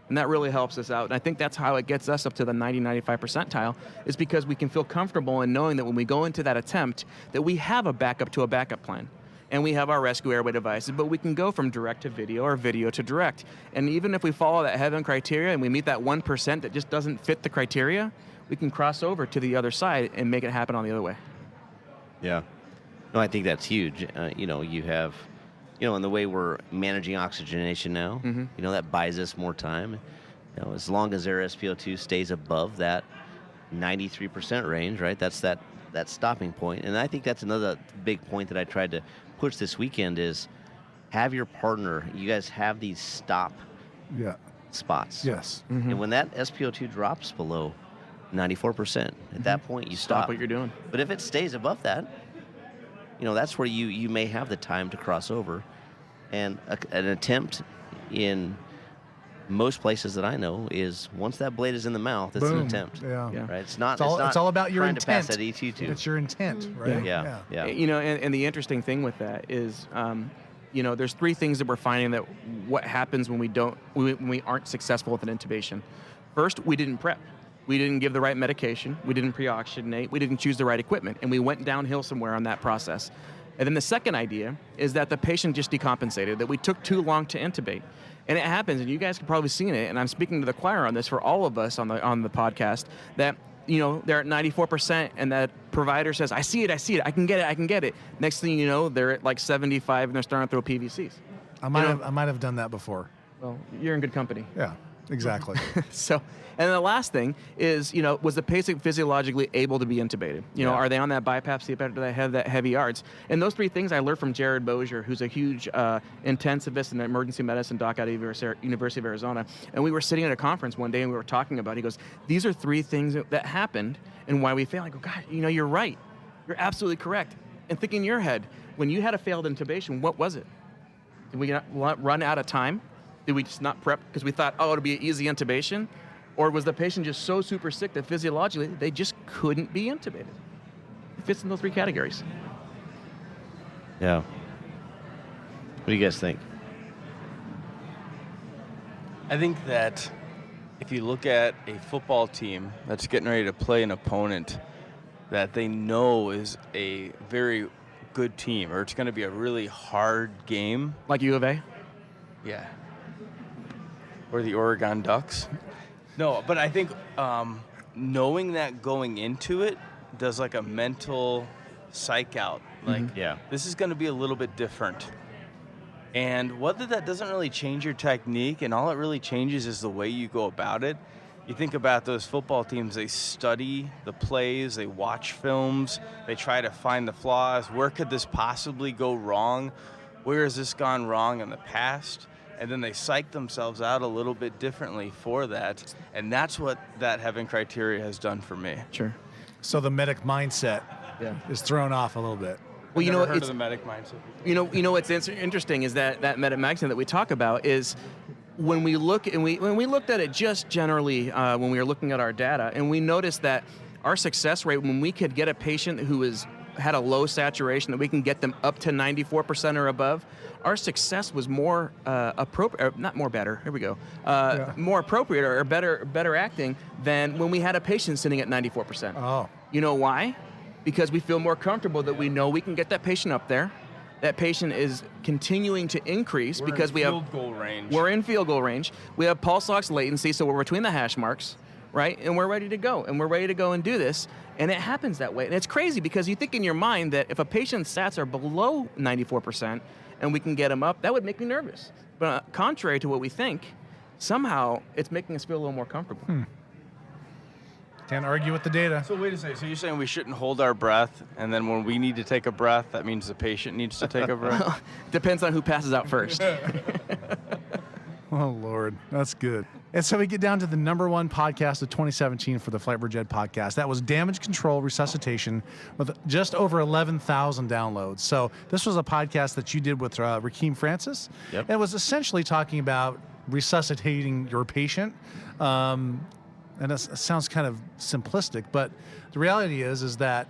And that really helps us out. And I think that's how it gets us up to the 90-95 percentile, is because we can feel comfortable in knowing that when we go into that attempt, that we have a backup to a backup plan. And we have our rescue airway devices, but we can go from direct to video or video to direct. And even if we follow that heaven criteria and we meet that 1% that just doesn't fit the criteria, we can cross over to the other side and make it happen on the other way. Yeah. No, I think that's huge. You have, in the way we're managing oxygenation now, that buys us more time. As long as their SpO2 stays above that 93% range, right? That's that stopping point. And I think that's another big point that I tried to push this weekend is have your partner, you guys have these stop spots. Yes. And when that SpO2 drops below 94%. At that point, you stop. what you're doing. But if it stays above that, that's where you may have the time to cross over. And an attempt in most places that I know is once that blade is in the mouth, it's Boom. an attempt. Yeah. Right? It's not. It's all about your trying intent. to pass that E2. It's your intent, right? Yeah. And the interesting thing with that is, there's three things that we're finding that what happens when we aren't successful with an intubation. First, we didn't prep. We didn't give the right medication. We didn't pre-oxygenate. We didn't choose the right equipment, and we went downhill somewhere on that process. And then the second idea is that the patient just decompensated, that we took too long to intubate. And it happens, and you guys have probably seen it, and I'm speaking to the choir on this for all of us on the podcast, that they're at 94%, and that provider says, I see it, I can get it. Next thing you know, they're at like 75, and they're starting to throw PVCs. I might have done that before. Well, you're in good company. Yeah, exactly. So, and the last thing is, was the patient physiologically able to be intubated? Are they on that BiPAP CPAP? Do they have that heavy yards? And those three things I learned from Jared Bozier, who's a huge intensivist and emergency medicine doc out of University of Arizona. And we were sitting at a conference one day and we were talking about it. He goes, these are three things that happened and why we fail. I go, God, you're right. You're absolutely correct. And think in your head, when you had a failed intubation, what was it? Did we not run out of time? Did we just not prep because we thought, it'll be an easy intubation? Or was the patient just so super sick that physiologically they just couldn't be intubated? It fits in those three categories. Yeah. What do you guys think? I think that if you look at a football team that's getting ready to play an opponent that they know is a very good team, or it's going to be a really hard game. Like U of A? Yeah. Or the Oregon Ducks. No, but I think knowing that going into it does like a mental psych out. Like, this is going to be a little bit different. And whether that doesn't really change your technique, and all it really changes is the way you go about it. You think about those football teams, they study the plays, they watch films, they try to find the flaws. Where could this possibly go wrong? Where has this gone wrong in the past? And then they psych themselves out a little bit differently for that. And that's what that heaven criteria has done for me. Sure. So the medic mindset is thrown off a little bit. Well, I've never heard of the medic mindset. What's interesting is that medic mindset that we talk about is when we look and when we looked at it just generally when we were looking at our data, and we noticed that our success rate when we could get a patient who had a low saturation, that we can get them up to 94% or above, our success was more appropriate, not more better, here we go, more appropriate or better acting than when we had a patient sitting at 94%. Oh. You know why? Because we feel more comfortable that we know we can get that patient up there. That patient is continuing to increase because we have field goal range. We're in field goal range. We have pulse ox latency, so we're between the hash marks, right? And we're ready to go. And we're ready to go and do this. And it happens that way. And it's crazy because you think in your mind that if a patient's stats are below 94% and we can get them up, that would make me nervous. But contrary to what we think, somehow it's making us feel a little more comfortable. Can't argue with the data. So wait a second. So you're saying we shouldn't hold our breath, and then when we need to take a breath, that means the patient needs to take a breath? Depends on who passes out first. Oh, Lord. That's good. And so we get down to the number one podcast of 2017 for the FlightBridgeED podcast. That was Damage Control Resuscitation with just over 11,000 downloads. So this was a podcast that you did with Rakeem Francis. Yep. And it was essentially talking about resuscitating your patient. And it sounds kind of simplistic, but the reality is that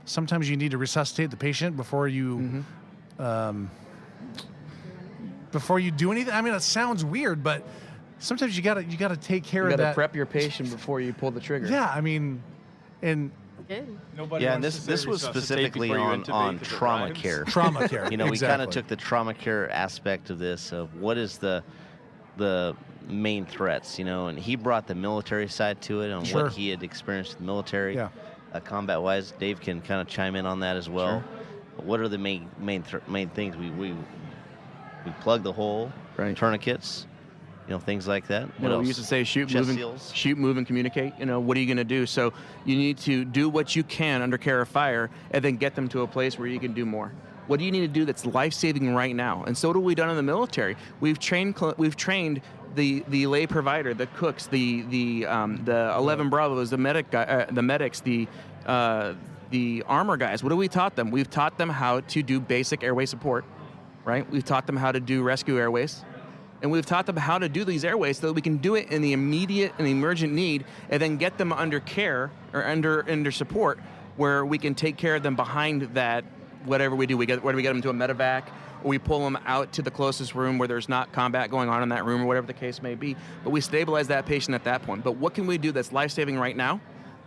sometimes you need to resuscitate the patient before you do anything. I mean, it sounds weird, but sometimes you gotta take care of that. You gotta prep your patient before you pull the trigger. Yeah, I mean, and Nobody and wants to this say was resuscitate specifically before you on intubate 'cause it trauma rhymes. care. Trauma care. We kind Exactly. of took the trauma care aspect of this, of what is the main threats, and he brought the military side to it on what he had experienced in the military, combat-wise. Dave can kind of chime in on that as well. But what are the main things? We plug the hole, tourniquets, things like that. We used to say shoot, move, and communicate. What are you going to do? So you need to do what you can under care of fire, and then get them to a place where you can do more. What do you need to do that's life-saving right now? And so what have we done in the military? We've trained the lay provider, the cooks, the 11 Bravos, the medics, the armor guys. What have we taught them? We've taught them how to do basic airway support, right? We've taught them how to do rescue airways. And we've taught them how to do these airways so that we can do it in the immediate and emergent need, and then get them under care or under support, where we can take care of them behind that, whatever we do. Whether we get them to a medevac, or we pull them out to the closest room where there's not combat going on in that room, or whatever the case may be. But we stabilize that patient at that point. But what can we do that's life-saving right now?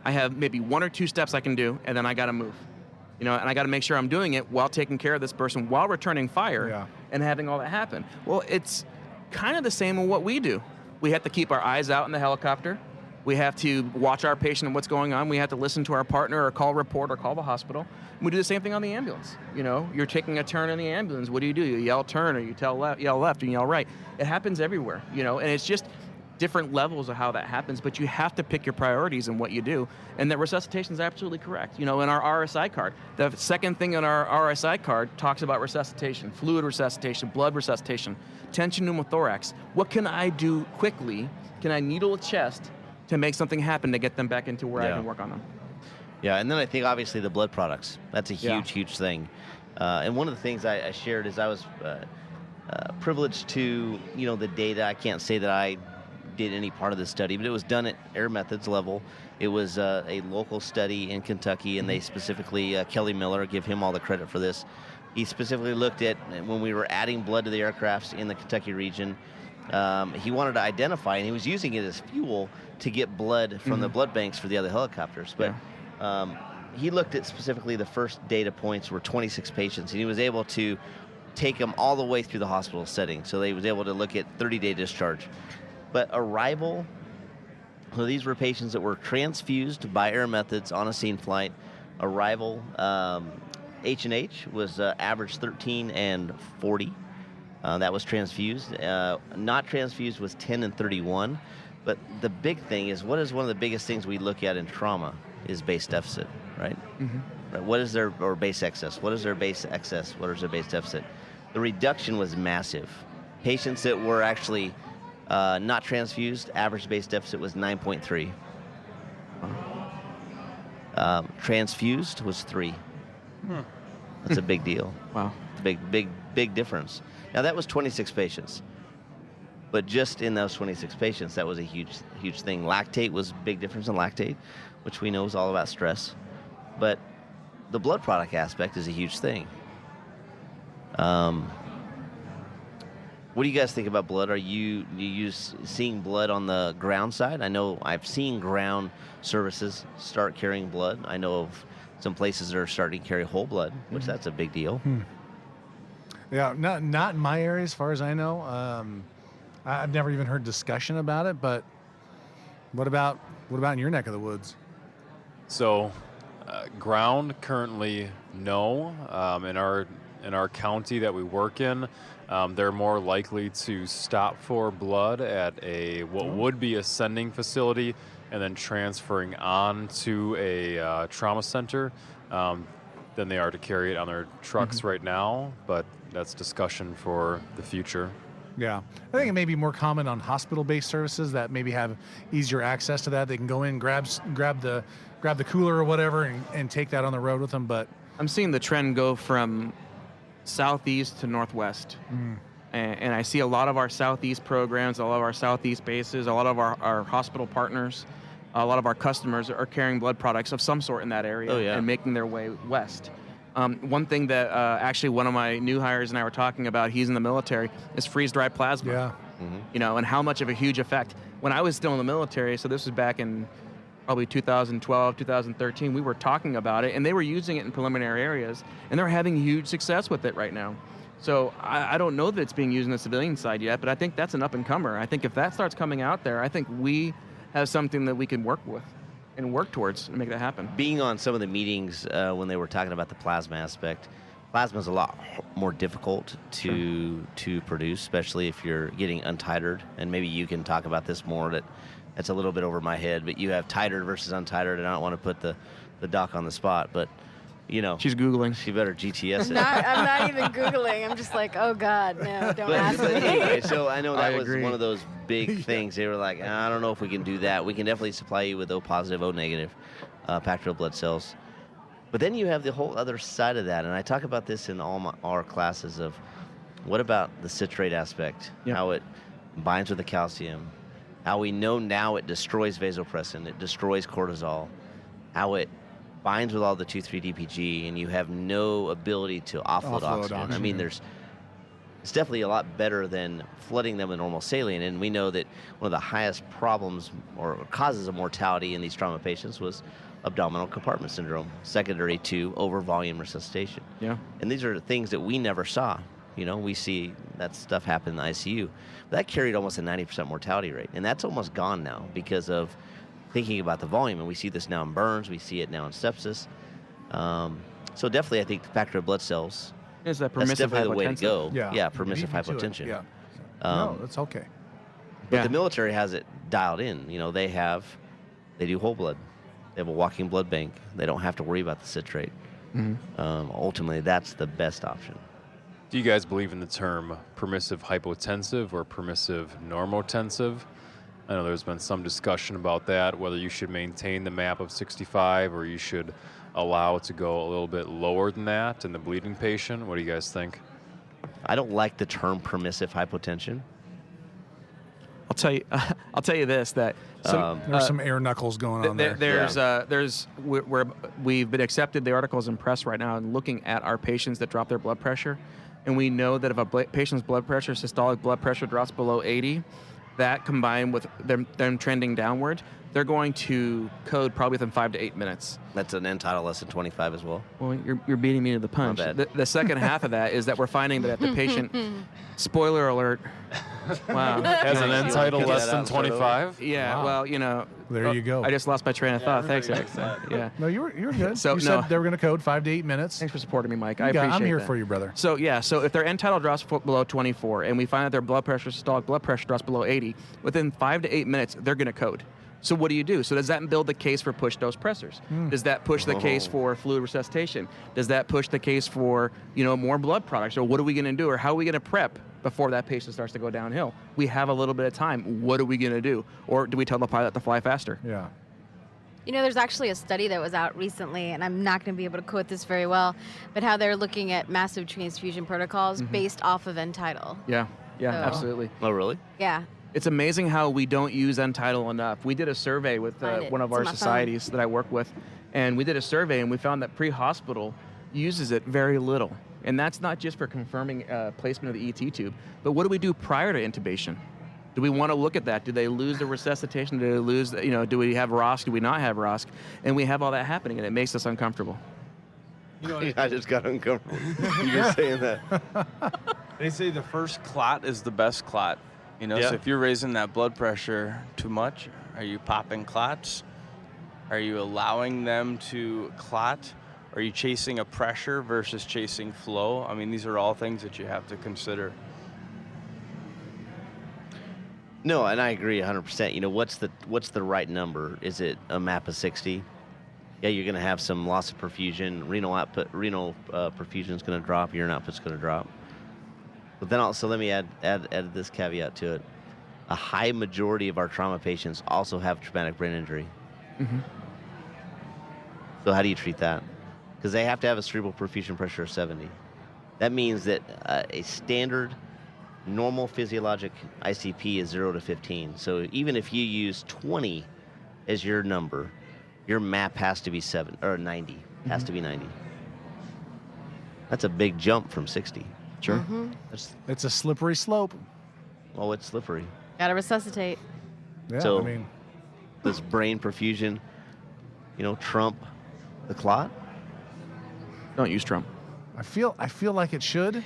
I have maybe 1 or 2 steps I can do, and then I got to move. And I got to make sure I'm doing it while taking care of this person, while returning fire, and having all that happen. Well, it's kind of the same in what we do. We have to keep our eyes out in the helicopter. We have to watch our patient and what's going on. We have to listen to our partner, or call report, or call the hospital. And we do the same thing on the ambulance. You're taking a turn in the ambulance. What do? You yell turn, or you yell left, and yell right. It happens everywhere, and it's just different levels of how that happens, but you have to pick your priorities in what you do. And that resuscitation is absolutely correct. In our RSI card, the second thing on our RSI card talks about resuscitation, fluid resuscitation, blood resuscitation, tension pneumothorax. What can I do quickly? Can I needle a chest to make something happen to get them back into where I can work on them? Yeah, and then I think obviously the blood products. That's a huge thing. And one of the things I shared is I was privileged to, the data. I can't say that I did any part of the study, but it was done at Air Methods level. It was a local study in Kentucky, and they specifically, Kelly Miller, give him all the credit for this. He specifically looked at when we were adding blood to the aircrafts in the Kentucky region. He wanted to identify, and he was using it as fuel to get blood from the blood banks for the other helicopters. But he looked at specifically the first data points were 26 patients, and he was able to take them all the way through the hospital setting. So they was able to look at 30-day discharge. But arrival, so these were patients that were transfused by Air Methods on a scene flight. Arrival, H&H was average 13 and 40. That was transfused. Not transfused was 10 and 31. But the big thing is, what is one of the biggest things we look at in trauma is base deficit, right? Right. What is their, or base excess? What is their base excess? What is their base deficit? The reduction was massive. Patients that were actually not transfused, average base deficit was 9.3. Transfused was 3. That's a big deal. Wow. Big difference. Now that was 26 patients. But just in those 26 patients, that was a huge thing. Lactate was a big difference in lactate, which we know is all about stress. But the blood product aspect is a huge thing. What do you guys think about blood? Are you seeing blood on the ground side? I know I've seen ground services start carrying blood. I know of some places that are starting to carry whole blood, which that's a big deal. Yeah, not in my area as far as I know. I've never even heard discussion about it, but what about in your neck of the woods? So, ground currently no. In our county that we work in, they're more likely to stop for blood at what would be a sending facility and then transferring on to a trauma center than they are to carry it on their trucks right now, but that's discussion for the future. Yeah, I think it may be more common on hospital-based services that maybe have easier access to that. They can go in, grab the cooler or whatever, and take that on the road with them. But I'm seeing the trend go from southeast to northwest. And I see a lot of our southeast programs, a lot of our southeast bases, a lot of our hospital partners, a lot of our customers are carrying blood products of some sort in that area and making their way west. One thing that actually one of my new hires and I were talking about, he's in the military, is freeze-dried plasma. Yeah. And how much of a huge effect. When I was still in the military, so this was back in probably 2012, 2013, we were talking about it, and they were using it in preliminary areas, and they're having huge success with it right now. So I don't know that it's being used in the civilian side yet, but I think that's an up-and-comer. I think if that starts coming out there, I think we have something that we can work with and work towards to make that happen. Being on some of the meetings when they were talking about the plasma aspect, plasma is a lot more difficult to produce, especially if you're getting untitered, and maybe you can talk about this more. That's a little bit over my head, but you have titered versus untitered, and I don't want to put the doc on the spot, but She's Googling. She better GTS it. I'm not even Googling. I'm just like, oh God, no, don't ask But me. anyway, so I know that was agree. one of those big things. They were like, I don't know if we can do that. We can definitely supply you with O positive, O negative packed red blood cells. But then you have the whole other side of that, and I talk about this in all our classes of what about the citrate aspect, how it binds with the calcium, how we know now it destroys vasopressin, it destroys cortisol, how it binds with all the 2,3-DPG, and you have no ability to offload oxygen. I mean, it's definitely a lot better than flooding them with normal saline, and we know that one of the highest problems or causes of mortality in these trauma patients was abdominal compartment syndrome, secondary to overvolume resuscitation. Yeah. And these are the things that we never saw. We see that stuff happen in the ICU. That carried almost a 90% mortality rate, and that's almost gone now because of thinking about the volume. And we see this now in burns. We see it now in sepsis. So definitely, I think the factor of blood cells. Is that That's permissive definitely the way to go. Yeah. Permissive Beat me to it. hypotension. Yeah. No, that's okay. But the military has it dialed in. They do whole blood. They have a walking blood bank. They don't have to worry about the citrate. Ultimately, that's the best option. Do you guys believe in the term permissive hypotensive or permissive normotensive? I know there's been some discussion about that, whether you should maintain the MAP of 65 or you should allow it to go a little bit lower than that in the bleeding patient. What do you guys think? I don't like the term permissive hypotension. I'll tell you this, that There's some air knuckles going on there. We've been accepted the articles in press right now and looking at our patients that drop their blood pressure, and we know that if a patient's blood pressure, systolic blood pressure drops below 80, that combined with them trending downward, they're going to code probably within 5 to 8 minutes. That's an end title less than 25 as well. Well, you're beating me to the punch. My bad. The second half of that is that we're finding that the patient, spoiler alert, wow. Has an end title cut less that than out and start 25? Yeah, Wow. well, There you go. I just lost my train of thought. Thanks, Alex. Yeah. No, you're good. So, you said they were going to code 5 to 8 minutes. Thanks for supporting me, Mike. I appreciate I'm here that. for you, brother. So if their end tidal drops below 24 and we find that their blood pressure, systolic blood pressure drops below 80, within 5 to 8 minutes, they're going to code. So what do you do? So does that build the case for push dose pressors? Does that push the case for fluid resuscitation? Does that push the case for, more blood products? Or what are we going to do? Or how are we going to prep before that patient starts to go downhill? We have a little bit of time. What are we going to do? Or do we tell the pilot to fly faster? Yeah. There's actually a study that was out recently, and I'm not going to be able to quote this very well, but how they're looking at massive transfusion protocols based off of end tidal. Yeah, So- absolutely. Oh, really? Yeah. It's amazing how we don't use end tidal enough. We did a survey with Find it. one of It's on our my phone. societies that I work with, and we did a survey, and we found that pre-hospital uses it very little. And that's not just for confirming placement of the ET tube, but what do we do prior to intubation? Do we want to look at that? Do they lose the resuscitation? Do they lose, do we have ROSC? Do we not have ROSC? And we have all that happening, and it makes us uncomfortable. I just got uncomfortable. You just saying that. They say the first clot is the best clot. Yeah. So if you're raising that blood pressure too much, are you popping clots? Are you allowing them to clot? Are you chasing a pressure versus chasing flow? I mean, these are all things that you have to consider. No, and I agree 100%. What's the right number? Is it a MAP of 60? Yeah, you're going to have some loss of perfusion. Renal perfusion is going to drop. Urine output's going to drop. But then also, let me add this caveat to it. A high majority of our trauma patients also have traumatic brain injury. So how do you treat that? Because they have to have a cerebral perfusion pressure of 70. That means that a standard normal physiologic ICP is 0 to 15. So even if you use 20 as your number, your MAP has to be 90. Has to be 90. That's a big jump from 60. Sure. It's a slippery slope. Well, it's slippery. Got to resuscitate. Yeah, So- I mean, Does brain perfusion, trump the clot? Don't use Trump. I feel like it should.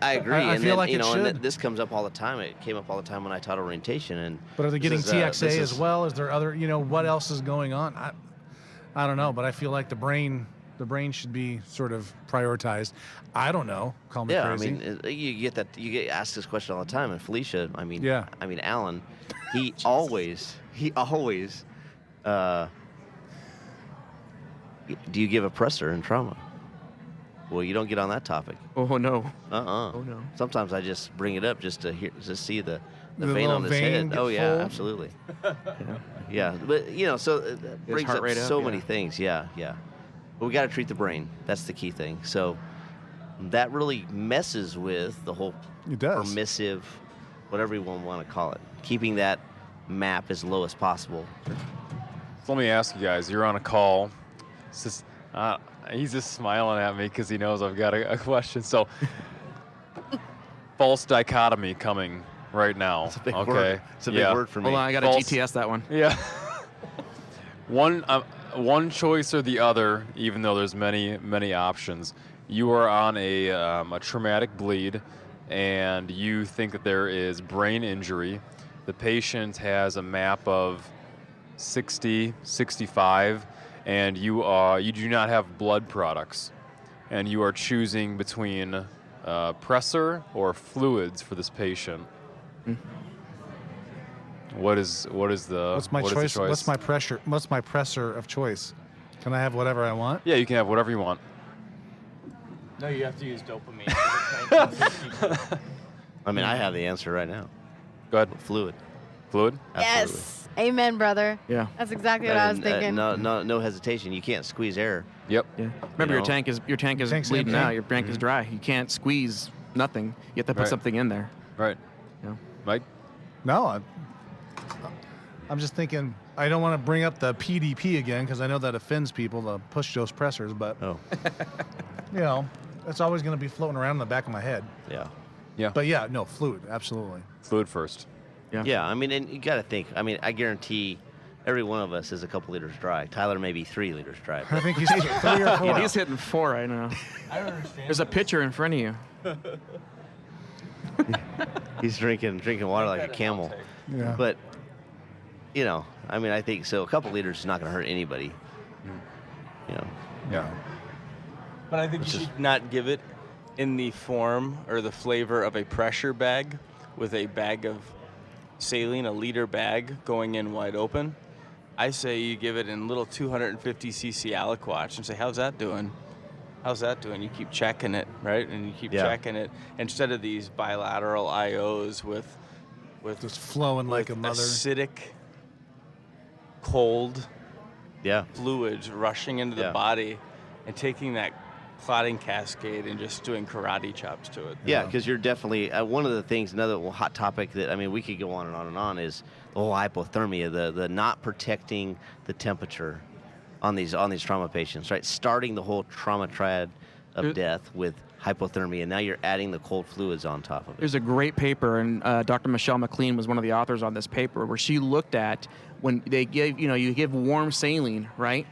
I agree. I and feel then, like it should. this comes up all the time. It came up all the time when I taught orientation. And But are they this getting is, TXA this as is- well? Is there other, what else is going on? I don't know, but I feel like the brain should be sort of prioritized. I don't know. Call me Yeah, crazy. you get asked this question all the time. And Felicia, Yeah. Alan, he always Do you give a pressor in trauma? Well, you don't get on that topic. Oh no. Oh no. Sometimes I just bring it up just to see the vein little on his vein head. Oh get yeah, full. absolutely. Yeah, but so that brings heart up rate so up, many yeah. things. Yeah. But we got to treat the brain. That's the key thing. So that really messes with the whole It does. permissive, whatever you want to call it, keeping that map as low as possible. So let me ask you guys, you're on a call. He's just smiling at me because he knows I've got a question. So, false dichotomy coming right now. It's a big okay. word. It's a big word for me. Hold on, I got to False- GTS that one. Yeah. One choice or the other, even though there's many options. You are on a traumatic bleed, and you think that there is brain injury. The patient has a map of 60, 65, and you do not have blood products, and you are choosing between pressor or fluids for this patient. What is the What's my what is the choice? What's my pressure? What's my pressor of choice? Can I have whatever I want? Yeah, you can have whatever you want. No, you have to use dopamine. I mean, I have the answer right now. Go ahead. Fluid. Fluid? Absolutely. Yes. Amen, brother. Yeah. That's exactly what I was thinking. No hesitation. You can't squeeze air. Yep. Yeah. Remember, know? your tank is Tank's bleeding empty. out. Your tank is dry. You can't squeeze nothing. You have to put Right. something in there. Right. Yeah. Mike? No, I'm just thinking. I don't want to bring up the PDP again because I know that offends people, the push dose pressors. But Oh, it's always going to be floating around in the back of my head. yeah. Yeah. But yeah, no, fluid, absolutely. Fluid first. Yeah, I mean, and you got to think. I mean, I guarantee every one of us is a couple liters dry. Tyler maybe 3 liters dry. I think he's 3 or 4. Yeah, he's hitting 4 right now. I don't understand. There's a pitcher in front of you. He's drinking water like a camel. Yeah. But, I mean, I think so. A couple liters is not going to hurt anybody. Yeah. But I think you should not give it in the form or the flavor of a pressure bag with a bag of saline, a liter bag going in wide open. I say you give it in little 250 cc aliquots and say, how's that doing? How's that doing? You keep checking it, right? And you keep checking it instead of these bilateral IOs with Just flowing like a mother. acidic, cold Yeah. fluids rushing into the body and taking that clotting cascade and just doing karate chops to it. Yeah, because you're definitely one of the things. Another hot topic that we could go on and on is the whole hypothermia, the not protecting the temperature on these trauma patients, right? Starting the whole trauma triad of death with hypothermia, and now you're adding the cold fluids on top of it. There's a great paper, and Dr. Michelle McLean was one of the authors on this paper, where she looked at when they give, you give warm saline, right?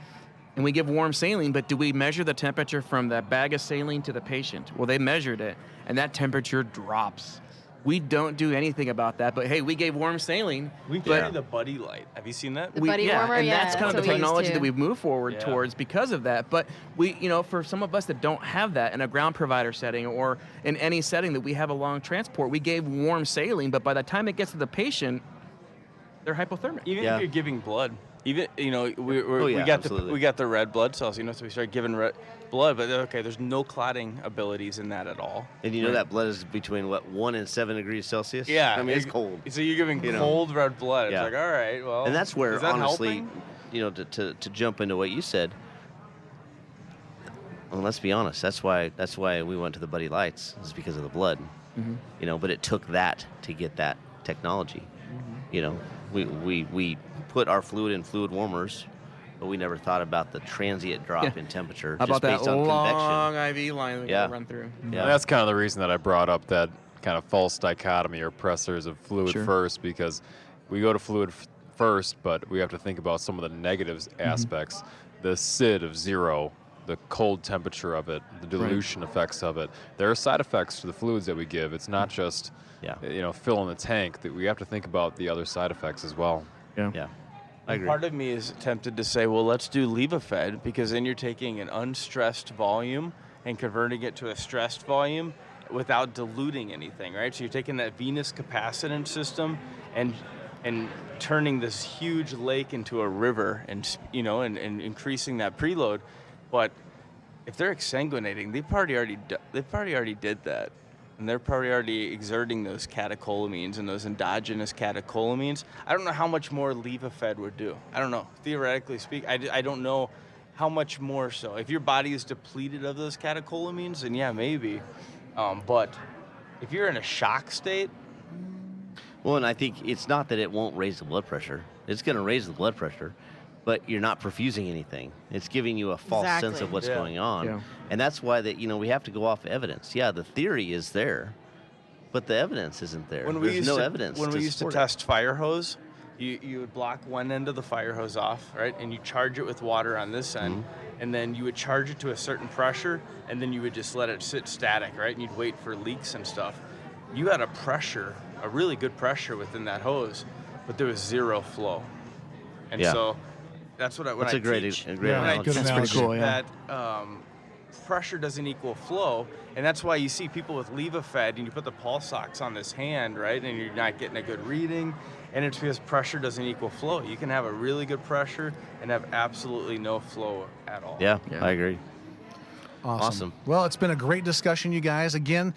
And we give warm saline, but do we measure the temperature from that bag of saline to the patient? Well, they measured it, and that temperature drops. We don't do anything about that, but hey, we gave warm saline. We carry the Buddy Light. Have you seen that? The Buddy warmer, and yeah, that's kind of that's the what we used technology to. that we've moved forward Yeah. towards because of that. But we, for some of us that don't have that in a ground provider setting or in any setting that we have a long transport, we gave warm saline, but by the time it gets to the patient, they're hypothermic. Even Yeah. if you're giving blood, we yeah, got absolutely. we got the red blood cells, so we start giving red blood, but okay, there's no clotting abilities in that at all. And you know that blood is between 1 and 7 degrees Celsius. Yeah, I mean it's cold. So you're giving You know. cold red blood. Yeah. It's like, all right, well, And that's where, is that honestly, helping? to jump into what you said, well, let's be honest, that's why we went to the Buddy Lights, is because of the blood. But it took that to get that technology. We put our fluid in fluid warmers, but we never thought about the transient drop in temperature How just about that based on long convection. IV line that we Yeah. gotta run through? And that's kind of the reason that I brought up that kind of false dichotomy or pressors of fluid Sure. first, because we go to fluid first, but we have to think about some of the negative aspects. The SID of 0, the cold temperature of it, the dilution effects of it. There are side effects to the fluids that we give. It's not just filling the tank. That we have to think about the other side effects as well. Yeah, I agree. Part of me is tempted to say, well, let's do Levofed, because then you're taking an unstressed volume and converting it to a stressed volume without diluting anything, right? So you're taking that venous capacitance system and and turning this huge lake into a river, and and increasing that preload. But if they're exsanguinating, they probably already did that. And they're probably already exerting those catecholamines and those endogenous catecholamines. I don't know how much more levofed would do. I don't know. Theoretically speaking, I don't know how much more so. If your body is depleted of those catecholamines, then yeah, maybe. But if you're in a shock state... Well, and I think it's not that it won't raise the blood pressure. It's going to raise the blood pressure, but you're not perfusing anything. It's giving you a false sense of what's going on. Yeah. And that's why we have to go off evidence. Yeah, the theory is there, but the evidence isn't there. There's no evidence. When we used to test fire hose, you would block one end of the fire hose off, right? And you charge it with water on this end, and then you would charge it to a certain pressure, and then you would just let it sit static, right? And you'd wait for leaks and stuff. You had a really good pressure within that hose, but there was zero flow. And so that's what I teach. That's pretty cool. That pressure doesn't equal flow, and that's why you see people with levofed, and you put the pulse ox on this hand, right, and you're not getting a good reading, and it's because pressure doesn't equal flow. You can have a really good pressure and have absolutely no flow at all. Yeah. I agree. Awesome. Well, it's been a great discussion, you guys. Again,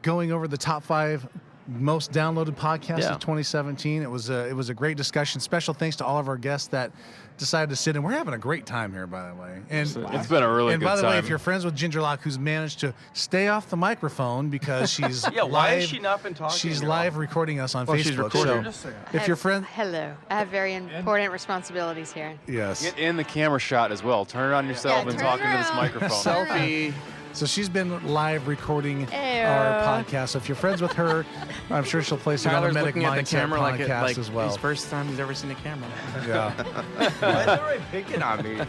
going over the top 5 most downloaded podcasts of 2017. It was a great discussion. Special thanks to all of our guests that decided to sit in. We're having a great time here, by the way. And it's been a really good time. And by the way, if you're friends with Gingerlock, who's managed to stay off the microphone because she's why has she not been talking? She's live recording us on Facebook. She's recording. So if your friend, hello, I have very important responsibilities here. Yes. Get in the camera shot as well. Turn it on yourself and talk into this microphone. Selfie. So she's been live recording our podcast. So if you're friends with her, I'm sure she'll place it on the Medic Mindset podcast as well. It's the first time he's ever seen a camera. Yeah. Why is everybody picking on me?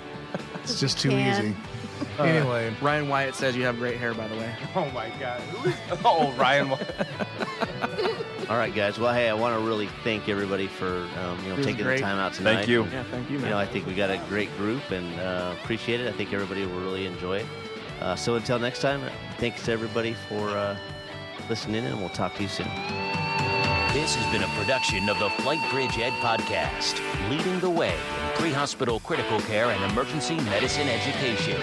It's just too easy. Anyway. Ryan Wyatt says you have great hair, by the way. Oh, my God. Ryan Wyatt. All right, guys. Well, hey, I want to really thank everybody for taking the time out tonight. Thank you. Yeah, thank you, man. I think we got a great group and appreciate it. I think everybody will really enjoy it. So until next time, thanks to everybody for listening, and we'll talk to you soon. This has been a production of the FlightBridgeED Podcast, leading the way in pre-hospital critical care and emergency medicine education.